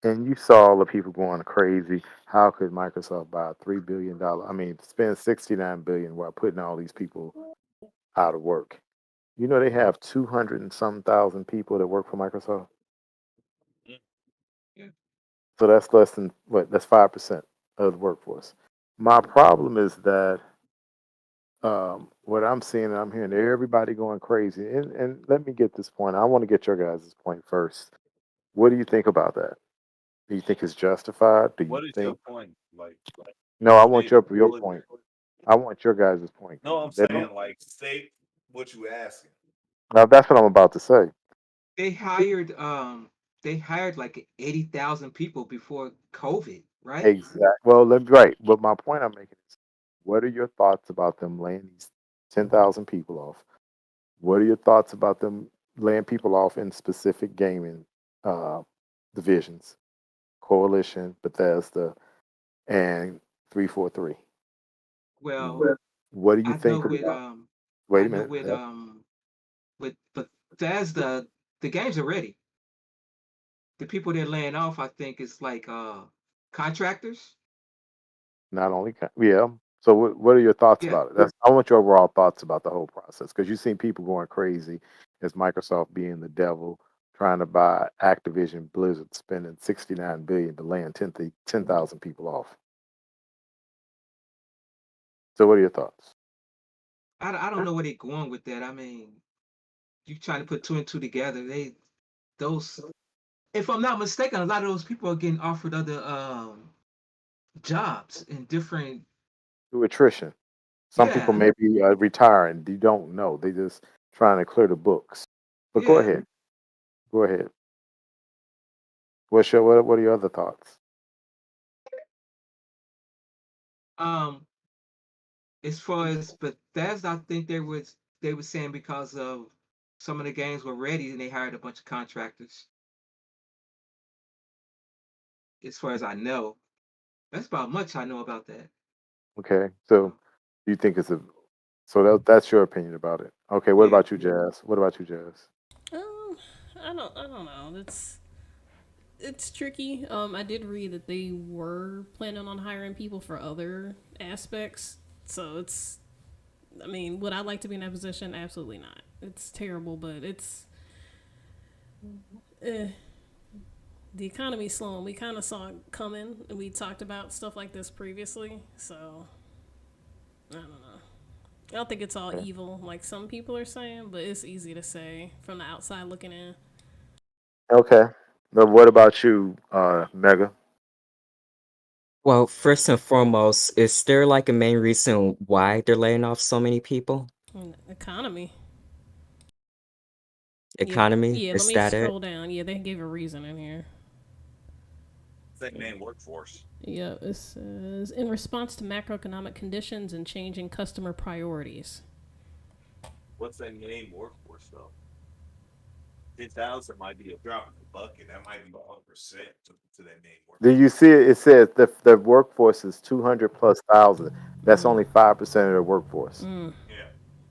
and you saw all the people going crazy. How could Microsoft buy $3 billion? I mean, spend 69 billion while putting all these people out of work. You know they have 200 and some thousand people that work for Microsoft. Yeah. So that's less than what? That's 5% of the workforce. My problem is that what I'm seeing and I'm hearing everybody going crazy. And let me get this point. I want to get your guys' point first. What do you think about that? Do you think it's justified? Do you What is your think point? Like, No, I Would want it? your Would, point. I want your guys' point. no, I'm saying like state what you asking. Now that's what I'm about to say. They hired like 80,000 people before COVID, right? Exactly. Well, right. But my point I'm making is, what are your thoughts about them laying these 10,000 people off? What are your thoughts about them laying people off in specific gaming uh, divisions? Coalition, Bethesda, and 343. Well, What do you I know think with about? Wait I a know minute. with Bethesda, the games are ready. The people they're laying off, I think, is like contractors. Not only, yeah. So, what are your thoughts Yeah. about it? I want your overall thoughts about the whole process because you've seen people going crazy as Microsoft being the devil, trying to buy Activision Blizzard, spending 69 billion to laying 10,000 people off. So, what are your thoughts? I don't know where they're going with that. I mean, you trying to put two and two together. Those, if I'm not mistaken, a lot of those people are getting offered other jobs in different. Through attrition. Some people Yeah, may be retiring. You don't know. They just trying to clear the books. But go yeah. ahead. Go ahead. What are your other thoughts? Um, as far as Bethesda, I think they were saying because of some of the games were ready and they hired a bunch of contractors. As far as I know, that's about much I know about that. Okay. So you think it's a so that's your opinion about it. Okay, what Yeah. about you, Jazz? What about you, Jazz? Um, I don't know. It's tricky. I did read that they were planning on hiring people for other aspects. So it's, I mean, would I like to be in that position? Absolutely not. It's terrible, but it's, eh, the economy's slowing. We kind of saw it coming, and we talked about stuff like this previously. So I don't know. I don't think it's all Okay. evil like some people are saying, but it's easy to say from the outside looking in. Okay. Now, what about you, Mega? Well, first and foremost, is there like a main reason why they're laying off so many people? Economy. Yeah, Economy? yeah. Let Is me that it? scroll down. Yeah, they gave a reason in here. Same name workforce. Yeah, it says in response to macroeconomic conditions and changing customer priorities. What's that name workforce though? 10,000 might be a drop in the bucket. That might be 1% to that name Do workforce. you see it? It says the workforce is 200 plus thousand. That's only 5% of the workforce. Yeah.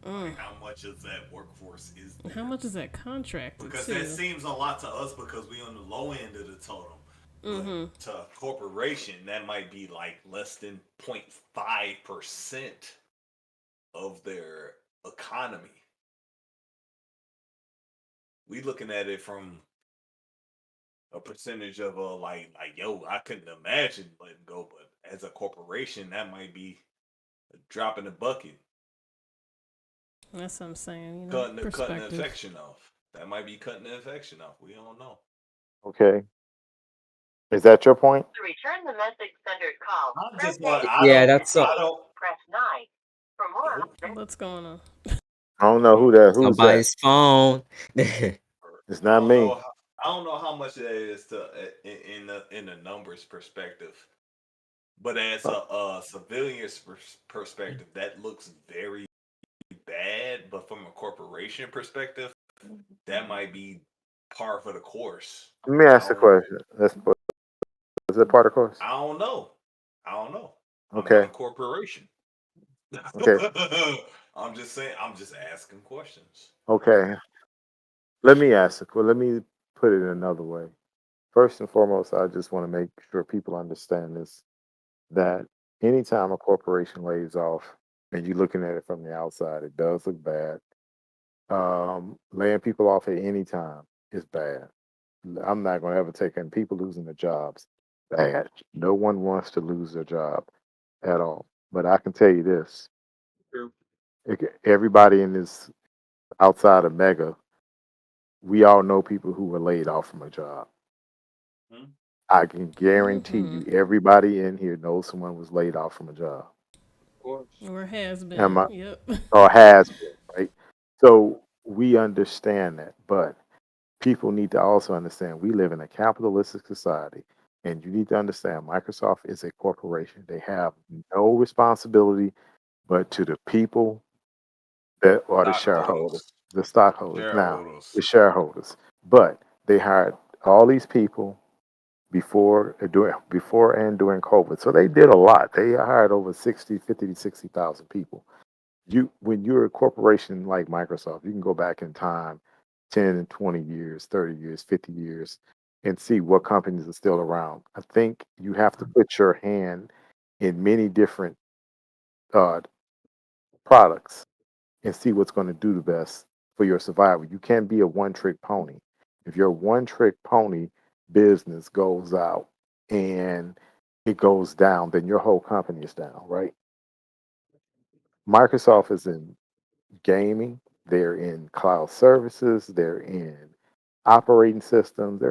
Like how much of that workforce is How there? much is that contracted Because too? that seems a lot to us because we on the low end of the totem. But to a corporation, that might be like less than 0.5% of their economy. We looking at it from a percentage of like yo, I couldn't imagine letting go, but as a corporation, that might be a drop in the bucket. That's what I'm saying. You know, Cutting the perspective. infection off. That might be cutting the infection off. We don't know. Okay. Is that your point? To return the message sendered call, I'm press just like 8. Yeah, that's I don't. Press 9. For more, What's going on? I don't know who's that. somebody's phone. It's I not don't me. know. I don't know how much that is to in the numbers perspective, but as a civilian's perspective, that looks very bad. But from a corporation perspective, that might be par for the course. Let me ask the question. Is it part of course? I don't know. I don't know. I'm not Okay. a corporation. Okay. I'm just saying. I'm just asking questions. Okay. Let me ask it. Well, let me put it another way. First and foremost, I just want to make sure people understand this that anytime a corporation lays off and you're looking at it from the outside, it does look bad. Laying people off at any time is bad. I'm not going to ever take in people losing their jobs. Bad. No one wants to lose their job at all. But I can tell you this: True. everybody in this outside of Mega, we all know people who were laid off from a job. Hmm? I can guarantee Mm-hmm. you, everybody in here knows someone was laid off from a job. Of course. Or has Am been. I, Yep. or has been, right? So we understand that, but people need to also understand we live in a capitalistic society, and you need to understand Microsoft is a corporation. They have no responsibility but to the people that are the shareholders, Stockholders, the stockholders. Now, the shareholders. shareholders, but they hired all these people before and during COVID. So they did a lot. They hired over 50 to 60,000 people. When you're a corporation like Microsoft, you can go back in time 10 and 20 years, 30 years, 50 years and see what companies are still around. I think you have to put your hand in many different uh, products and see what's going to do the best for your survival. You can't be a one trick pony. If your one trick pony business goes out and it goes down, then your whole company is down, right? Microsoft is in gaming, they're in cloud services, they're in operating systems,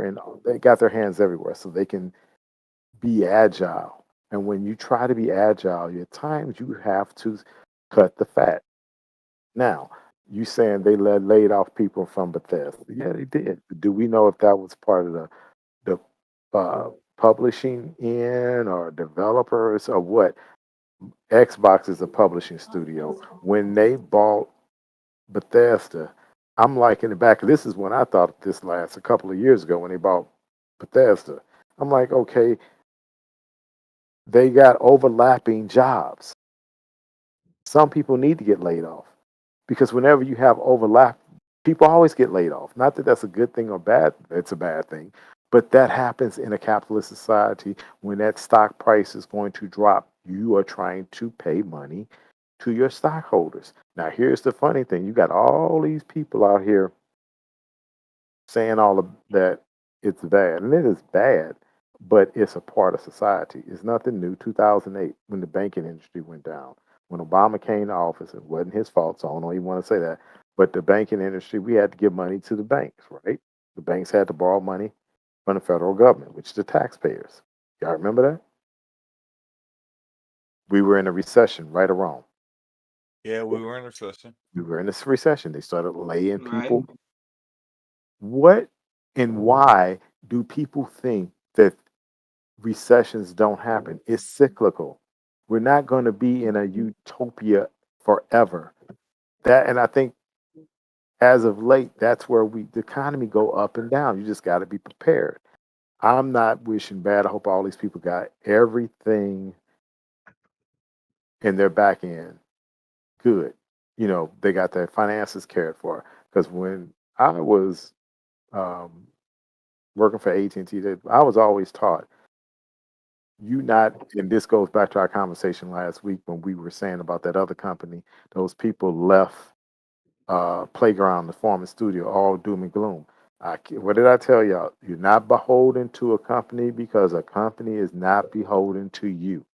they got their hands everywhere so they can be agile. And when you try to be agile, at times you have to cut the fat. Now, you saying they laid off people from Bethesda? Yeah, they did. Do we know if that was part of the publishing in or developers or what? Xbox is a publishing studio. When they bought Bethesda, I'm like in the back. This is when I thought this last a couple of years ago when they bought Bethesda. I'm like, okay, they got overlapping jobs. Some people need to get laid off because whenever you have overlap, people always get laid off. Not that that's a good thing or bad, it's a bad thing, but that happens in a capitalist society when that stock price is going to drop. You are trying to pay money to your stockholders. Now, here's the funny thing you got all these people out here saying all of that it's bad, and it is bad, but it's a part of society. It's nothing new. 2008, when the banking industry went down, when Obama came to office, it wasn't his fault, so I don't even want to say that. But the banking industry, we had to give money to the banks, right? The banks had to borrow money from the federal government, which is the taxpayers. Y'all remember that? We were in a recession, right or wrong. Yeah, we were in a recession. We were in this recession. They started laying Right. people. What and why do people think that recessions don't happen? It's cyclical. We're not going to be in a utopia forever. That, and I think as of late, that's where the economy go up and down. You just got to be prepared. I'm not wishing bad. I hope all these people got everything in their back end good. They got their finances cared for. Because when I was um, working for AT&T, I was always taught you not, and this goes back to our conversation last week when we were saying about that other company. Those people left Playground, the former studio, all doom and gloom. What did I tell y'all? You're not beholden to a company because a company is not beholden to you.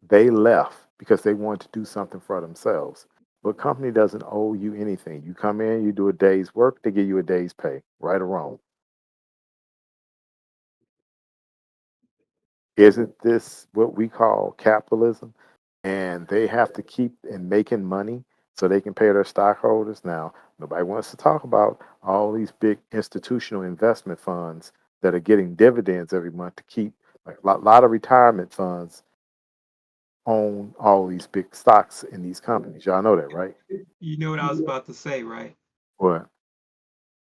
They left because they wanted to do something for themselves. But company doesn't owe you anything. You come in, you do a day's work, they give you a day's pay, right or wrong. Isn't this what we call capitalism? And they have to keep in making money so they can pay their stockholders. Now, nobody wants to talk about all these big institutional investment funds that are getting dividends every month to keep, like a lot of retirement funds own all these big stocks in these companies. Y'all know that, right? You know what I was about to say, right? What?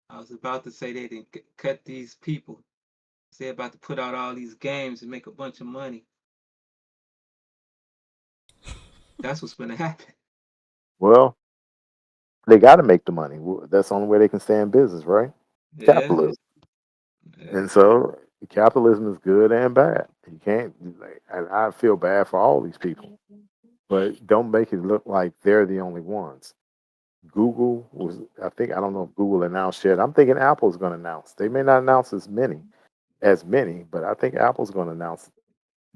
I was about to say they didn't cut these people. They're about to put out all these games and make a bunch of money. That's what's going to happen. Well, they got to make the money. That's the only way they can stay in business, right? Yeah. Capitalism. Yeah. And so capitalism is good and bad. You can't, and I feel bad for all these people, but don't make it look like they're the only ones. Google was, I don't know if Google announced yet. I'm thinking Apple's going to announce. They may not announce as many, but I think Apple's going to announce.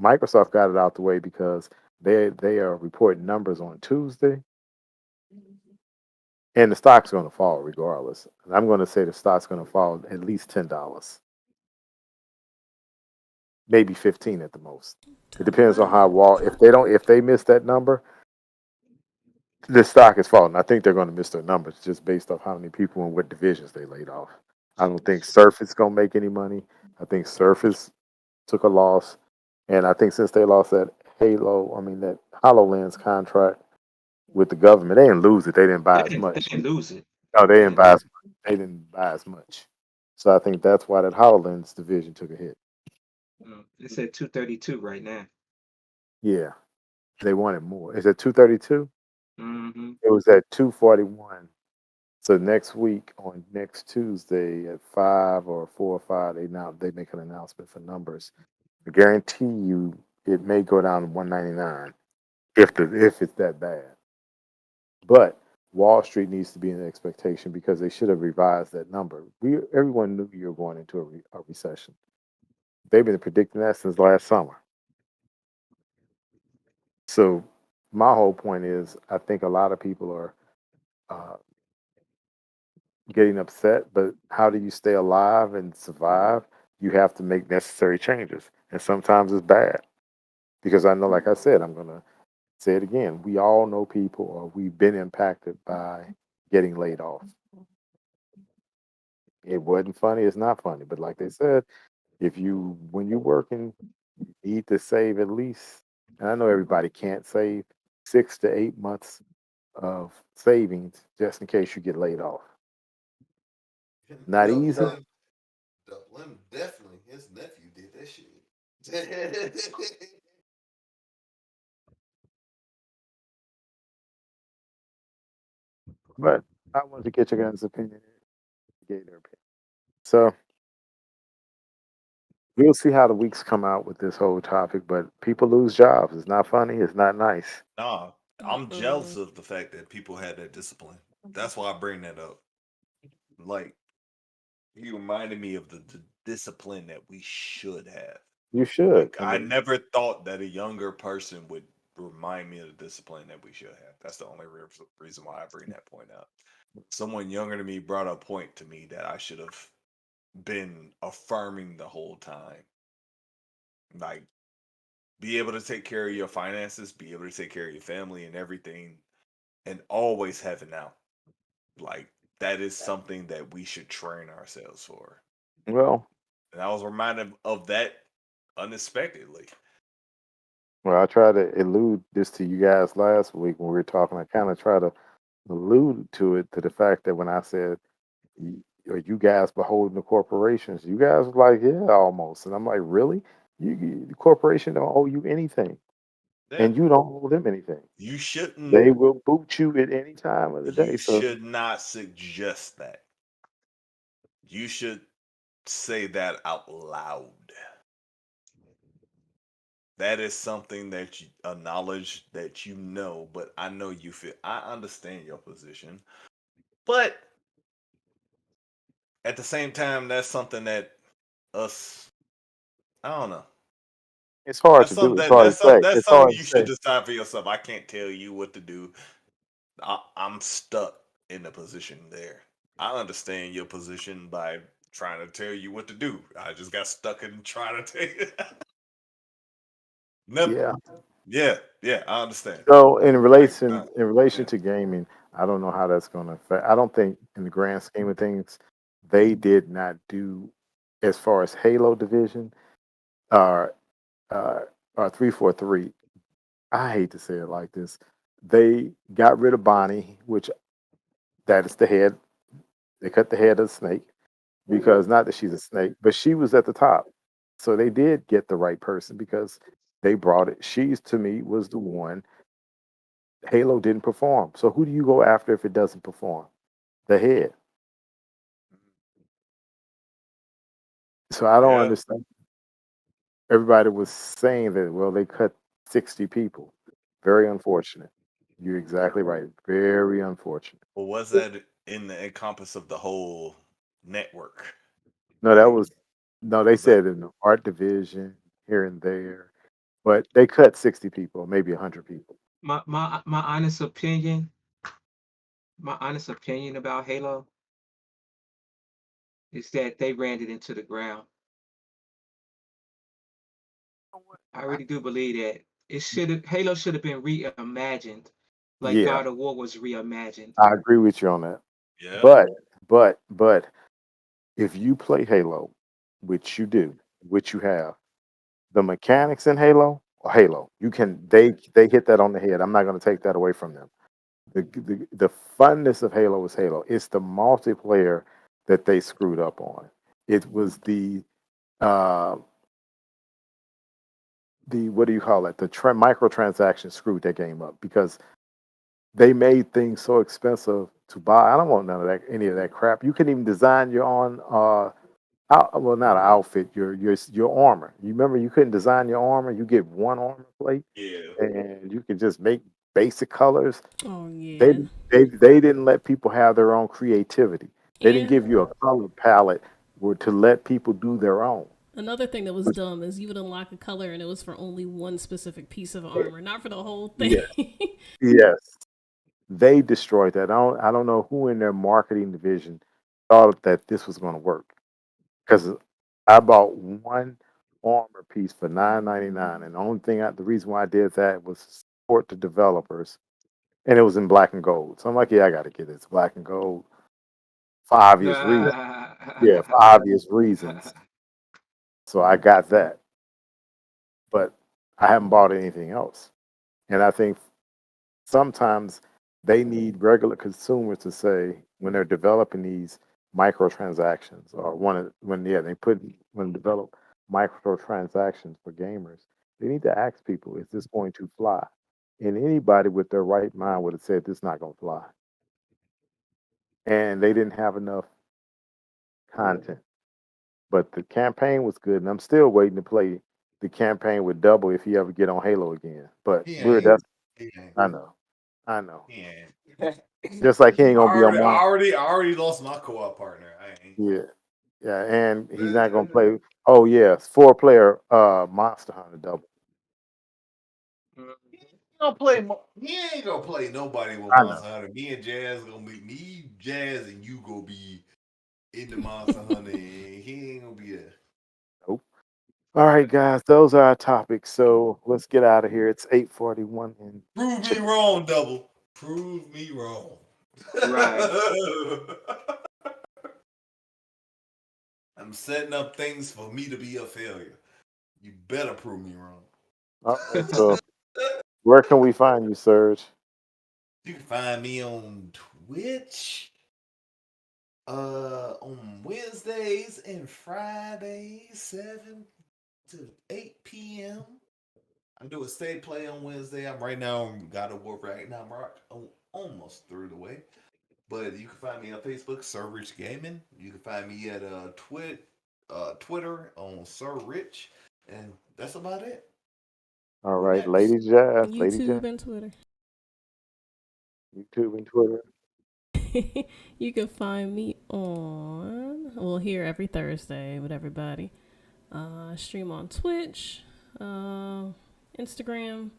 Microsoft got it out the way because they are reporting numbers on Tuesday, and the stock's going to fall regardless. And I'm going to say the stock's going to fall at least $10. maybe 15 at the most. It depends on how Wall. If they miss that number, the stock is falling. I think they're going to miss their numbers just based off how many people and what divisions they laid off. I don't think Surface going to make any money. I think Surface took a loss, and I think since they lost that that HoloLens contract with the government, they didn't lose it. They didn't buy as They much. didn't lose it. No, they They didn't didn't buy lose as much. They didn't buy as much. So I think that's why that HoloLens division took a hit. it. It's at 232 right now. Yeah, they wanted more. Is it 232? Mm-hmm. It was at 241. So next week on next Tuesday at 5 or 4 or 5, they make an announcement for numbers. I guarantee you it may go down to 199 if it's that bad. But Wall Street needs to be in expectation because they should have revised that number. Everyone knew you were going into a recession. They've been predicting that since last summer. So my whole point is, I think a lot of people are uh, getting upset, but how do you stay alive and survive? You have to make necessary changes, and sometimes it's bad because I know, like I said, I'm gonna say it again. We all know people, or we've been impacted by getting laid off. It wasn't funny. It's not funny, but like they said, when you're working, you need to save at least. And I know everybody can't save 6 to 8 months of savings just in case you get laid off. Not easy. Lim definitely, his nephew did that shit. But I wanted to get your guys' opinion. Gave their opinion. So we'll see how the weeks come out with this whole topic. But people lose jobs. It's not funny. It's not nice. Nah, I'm jealous Mm-mm. of the fact that people had that discipline. That's why I bring that up. Like, you reminded me of the discipline that we should have. You should. Like, I I mean, never thought that a younger person would remind me of the discipline that we should have. That's the only reason why I bring that point out. Someone younger than me brought a point to me that I should have been affirming the whole time. Like, be able to take care of your finances, be able to take care of your family and everything, and always have it now. Like, that is something that we should train ourselves for. well, And I was reminded of that unexpectedly. I tried to allude this to you guys last week when we were talking. I kind of tried to allude to it to the fact that when I said, Are you guys beholden to corporations?" You guys were like, "Yeah, almost." And I'm like, "Really? The corporation don't owe you anything, Yeah. and you don't owe them anything. You shouldn't They will boot you at any time of the day." you So should not suggest that. You should say that out loud. That is something that a knowledge that you know, but I know you feel. I understand your position, but at the same time, that's something that us. I don't know. it's hard to do. It's hard to say. That's It's something hard to you should say. decide for yourself. I can't tell you what to do. I'm stuck in the position there. I understand your position by trying to tell you what to do. I just got stuck in trying to tell you. Never. Yeah. Yeah, yeah, I understand. So Like, in relation yeah. to gaming, I don't know how that's going to affect. I don't think, in the grand scheme of things, they did not do as far as Halo division or uh, 343. I hate to say it like this. They got rid of Bonnie, which that is the head. They cut the head of the snake because not that she's a snake, but she was at the top. So they did get the right person because they brought it. She's to me was the one. Halo didn't perform. So who do you go after if it doesn't perform? The head. So I don't Yeah. understand. Everybody was saying that, well, they cut 60 people. Very unfortunate. You're exactly right. Very unfortunate. But was that in the encompass of the whole network? No, that Like, was no, they was that said in the art division here and there, but they cut 60 people, maybe 100 people. My honest opinion about Halo is that they ran it into the ground. I really do believe that Halo should have been reimagined, like Yeah, God of War was reimagined. I agree with you on that. Yeah. But if you play Halo, which you do, which you have, the mechanics in Halo or Halo, you can they hit that on the head. I'm not going to take that away from them. The funness of Halo is Halo. It's the multiplayer that they screwed up on. It was uh the what do you call it? The microtransactions screwed that game up because they made things so expensive to buy. I don't want none of that, any of that crap. You can even design your own well, not an outfit, your armor. You remember you couldn't design your armor. You get one armor plate, Yeah. and you can just make basic colors. Oh They yeah. they didn't let people have their own creativity. They didn't And give you a color palette to let people do their own. another thing that was dumb is you would unlock a color and it was for only one specific piece of armor, not for the whole thing. Yeah. Yes. They destroyed that. I don't know who in their marketing division thought that this was going to work. Because I bought one armor piece for $9.99, and the only thing the reason why I did that was to support the developers, and it was in black and gold. So I'm like, yeah, I got to get this black and gold for obvious reasons. Yeah, for obvious reasons. So I got that, but I haven't bought anything else. And I think sometimes they need regular consumers to say when they're developing these microtransactions or when develop microtransactions for gamers, they need to ask people, is this going to fly? And anybody with their right mind would have said this is not going to fly. And they didn't have enough content. But the campaign was good, and I'm still waiting to play the campaign with Double if he ever get on Halo again. But He we're ain't. that's He ain't. I know. He ain't. Just like he ain't I gonna be on already lost my co-op partner. I ain't. Yeah, yeah, and he's not gonna play. Oh yeah, 4 player Monster Hunter Double. He ain't gonna play nobody with I know. Monster Hunter. Me and Jazz gonna be Jazz, and you gonna be in the Monster Hunter. And he ain't gonna be there. Nope. All right, guys, those are our topics. So let's get out of here. It's 8:41, and Prove me wrong, Double. Prove me wrong. Right. I'm setting up things for me to be a failure. You better prove me wrong. all right. So where can we find you, Serge? You can find me on Twitch on Wednesdays and Fridays, 7 to 8 p.m. I do a state play on Wednesday. I'm right now on God of War Ragnarok. I'm almost through the way. But you can find me on Facebook, Sir Rich Gaming. You can find me at Twitter on Sir Rich. And that's about it. All Who right, next? Lady Jazz, YouTube and Twitter. YouTube and Twitter. You can find me here every Thursday with everybody. Stream on Twitch, Instagram,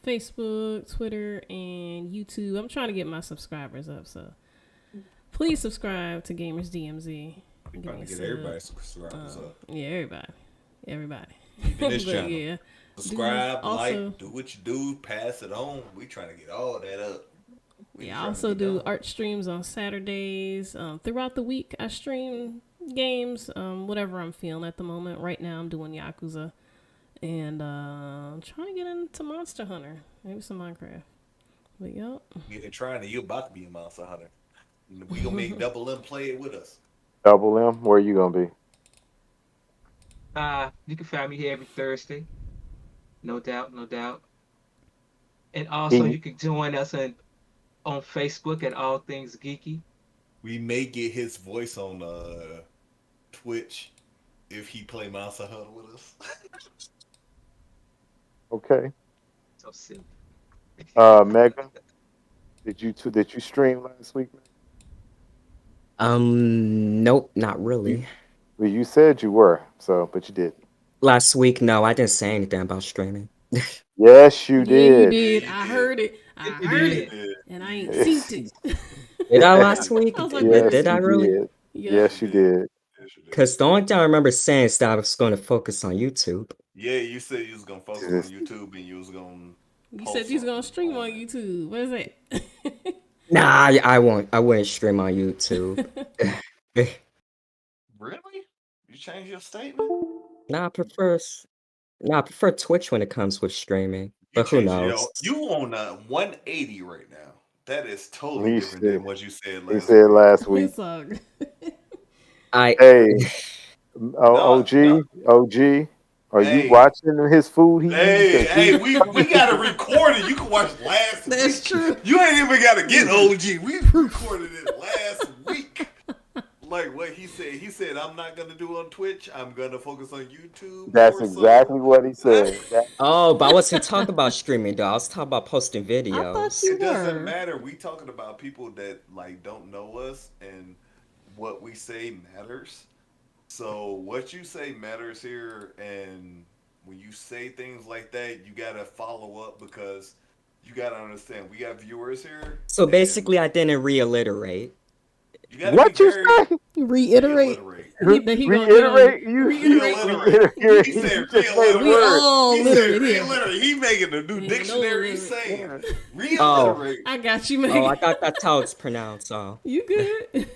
Facebook, Twitter, and YouTube. I'm trying to get my subscribers up, so please subscribe to Gamers DMZ. We're trying to get everybody's subscribers up. Yeah, everybody. Even this But channel. yeah. Subscribe, Also- like, do what you do, pass it on. We trying to get all that up. I also do art streams on Saturdays. Throughout the week, I stream games, whatever I'm feeling at the moment. Right now, I'm doing Yakuza, and trying to get into Monster Hunter, maybe some Minecraft. But yep. You're trying to. You're about to be a Monster Hunter. We gonna make Double M play it with us. Double M, where you gonna be? You can find me here every Thursday. No doubt, no doubt. And also you can join us on Facebook at All Things Geeky. We may get his voice on Twitch if he play Monster Hunter with us. Okay. So silly. Megan, did you stream last week? Nope, not really. Well, you said you were, but you didn't. Last week, no, I didn't say anything about streaming. Yes, you Yeah, did. you did. Yeah, you I did. heard it. I heard it. Yeah. And I ain't seen it. Did I last week? I was like, Yes, Did I you really? did. Yeah. Yes, you did. Because the only thing I remember saying is that I was going to focus on YouTube. Yeah, you said you was gonna focus on YouTube and you was gonna You said post you was gonna something stream on on it. YouTube. What is it? Nah, I won't. I wouldn't stream on YouTube. Really? You changed your statement? Nah, I prefer Twitch when it comes with streaming. You But who changed it, knows? yo. You on a 180 right now. That is totally He different said than what you said he last said week. last week. It's all good. I Hey, No, no. OG, are you Hey, watching his food he eating? hey, Cause he hey, we got to record it. You can watch last That's week. true. You ain't even got to get OG. We recorded it last week. Like what he said, I'm not gonna do on Twitch. I'm gonna focus on YouTube that's more so. exactly what he said. Oh, but I wasn't talking about streaming though. I was talking about posting I thought videos. you It doesn't were. matter. We talking about people that like don't know us, and what we say matters. So what you say matters here, and when you say things like that, you gotta follow up because you gotta understand we got viewers here, So and basically, I didn't reiterate. you gotta be What you very say? Reiterate. reiterate. He gonna Reiterate? You reiterate. Reiterate. He you said just made a We reiterate. word. all He said literate here. reiterate. He making a new Ain't no dictionary literate. saying Yeah. Oh, reiterate. I got you, oh, man. I thought that's how it's pronounced. Oh, You good?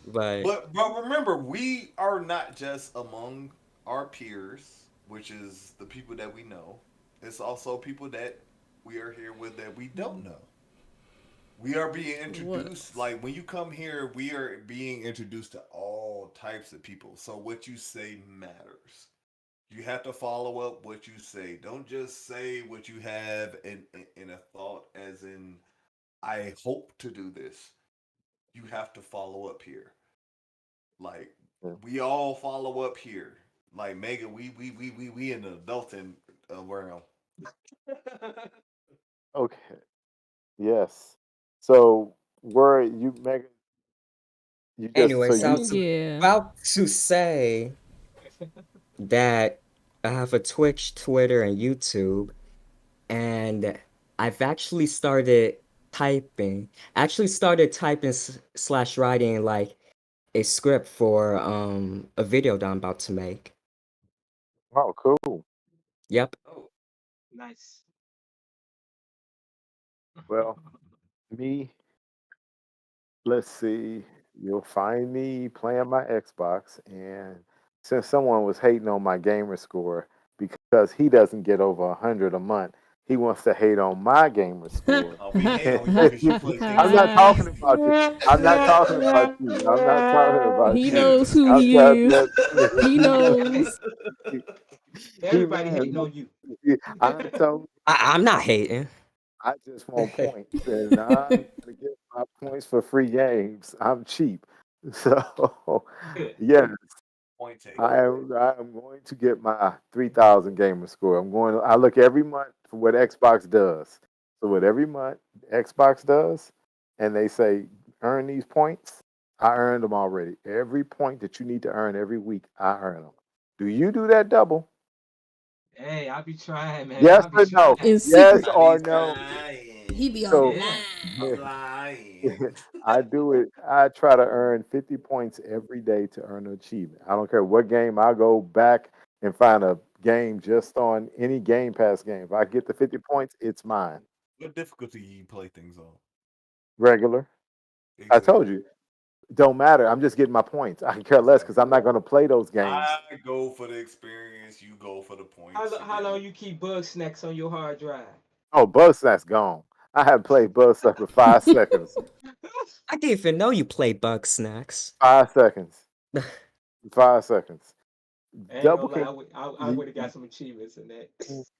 but But remember, we are not just among our peers, which is the people that we know. It's also people that we are here with that we don't know. We are being What introduced. else? Like when you come here, we are being introduced to all types of people. So what you say matters. You have to follow up what you say. Don't just say what you have in a thought, as in I hope to do this. You have to follow up here. Like we all follow up here. Like Megan, we in the adulting realm. Okay. Yes. So were you Megan? You just so anyways, I you was Yeah. about to say that I have a Twitch, Twitter, and YouTube, and I've actually started typing. Actually started typing slash writing like a script for a video that I'm about to make. oh cool. Yep. Oh, nice. Well, me, let's see. You'll find me playing my Xbox, and since someone was hating on my gamer score because he doesn't get over 100 a month, he wants to hate on my gamer score. We hate on you I'm because you play things not so talking easy. about you. I'm not talking about you. I'm not talking about He you. knows who I'm he just, is. He knows. he Everybody mad. hating on you. I told I'm not hating. I just want points, and I gotta get my points for free games. I'm cheap, so yeah, Point taken. I am going to get my 3,000 gamer score. I look every month for what Xbox does. So what every month Xbox does, and they say earn these points. I earned them already. Every point that you need to earn every week, I earn them. Do you do that double? Hey, I be trying, man. Yes I be or no? trying. In Yes secret. I or be no? He trying. be So Yeah. I'm online. lying. I do it. I try to earn 50 points every day to earn an achievement. I don't care what game. I go back and find a game just on any Game Pass game. If I get the 50 points, it's mine. What difficulty you play things on? Regular. I told Exactly. you. Don't matter. I'm just getting my points. I can care less because I'm Exactly. not going to play those games. I go for the experience. You go for the How, points. You how get long me. you keep bug snacks on your hard drive? Oh, Bugsnack's gone. I haven't played Bugsnack for 5 seconds. I didn't even know you play Bug Snacks. 5 seconds. 5 seconds. I ain't Double gonna lie, can. I would have got some achievements in that.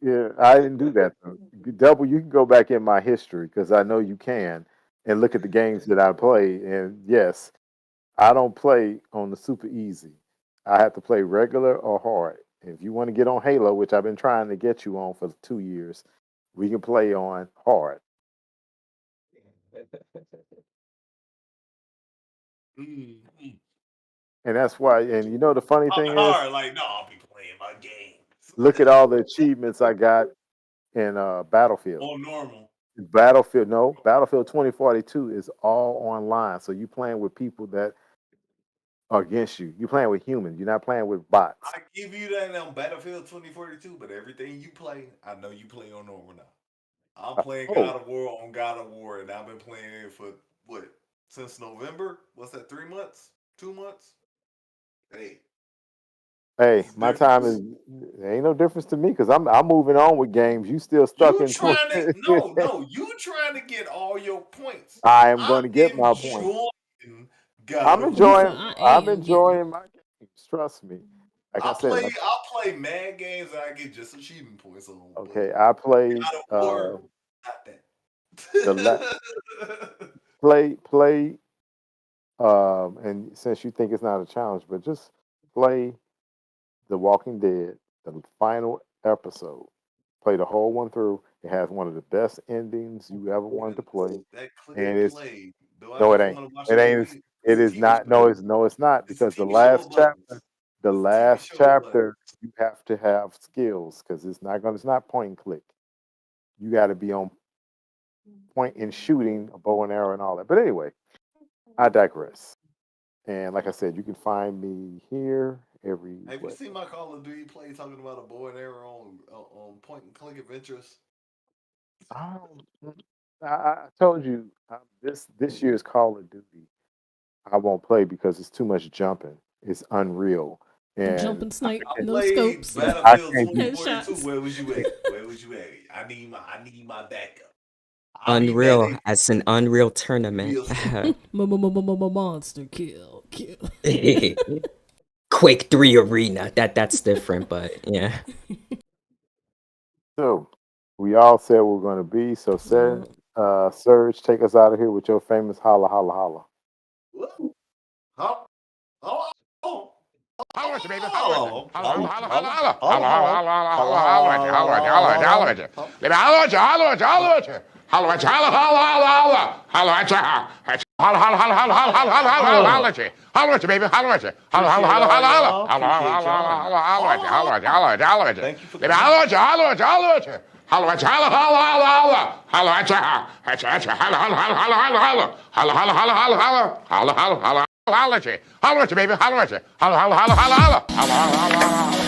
Yeah, I didn't do that though. Double, you can go back in my history because I know you can and look at the games that I play. And yes, I don't play on the super easy. I have to play regular or hard. If you want to get on Halo, which I've been trying to get you on for 2 years, we can play on hard. Mm. And that's why, and you know, the funny thing is, Hard, like no, I'll be playing my games look at all the achievements I got in Battlefield. on normal. Battlefield, no, Battlefield 2042 is all online. So you playing with people that against you. You're playing with humans. You're not playing with bots. I give you that on Battlefield 2042, but everything you play, I know you play on normal now. I'm playing God of War on God of War, and I've been playing it for what since November. What's that? 3 months? 2 months? Hey, my time is there ain't no difference to me because I'm moving on with games. You still stuck You in trying to no, you trying to get all your points. I am going to I'm get my points. enjoying God I'm of enjoying. War. I'm enjoying my games. Trust me. Like I said, I play mad games and I get just achievement points on. okay, I played God of War, not that. play and since you think it's not a challenge, but just play The Walking Dead, the final episode. Play the whole one through. It has one of the best endings you ever wanted to play. And it's no, it ain't. It ain't. It is not. No, it's not because the last chapter, you have to have skills because it's not point and click. You got to be on point in shooting a bow and arrow and all that. But anyway, I digress. And like I said, you can find me here every. Have you seen my Call of Duty play talking about a bow and arrow on point and click adventures? I told you this year's Call of Duty I won't play because it's too much jumping. It's unreal. And jumping snipe, no played scopes. Battlefield 2042. Where was you at? Where was you at? I need my backup. Unreal as an Unreal tournament. Monster kill. Quake 3 Arena. That's different, but yeah. So we all said we're going to be. So Serge, take us out of here with your famous holla holla holla. Holla at you, baby. Holla at you. Holla, holla, holla, holla. Holla, holla, holla, holla, holla at you. Holla at you, holla at you, holla at you. Baby, holla at you, holla at you, holla at you. Holla at you, holla, holla, holla, holla. Holla at you, holla, holla, holla, holla, holla, holla, holla, holla at you. Holla at you, baby. Holla at you. Holla, holla, holla, holla, holla. Holla, holla, holla, holla, holla at you. Holla at you, holla at you, holla at you. Baby, holla at you, holla at you, holla at you. Holla at you, holla, holla, holla, holla. Holla at you, holla, holla, holla, holla, holla, holla. Holla, holla, holla, holla, holla. Holla, holla, holla. Holla at you. Holla at you, baby. Holla at you. Holla, holla, holla, holla, holla. Holla, holla, holla, holla.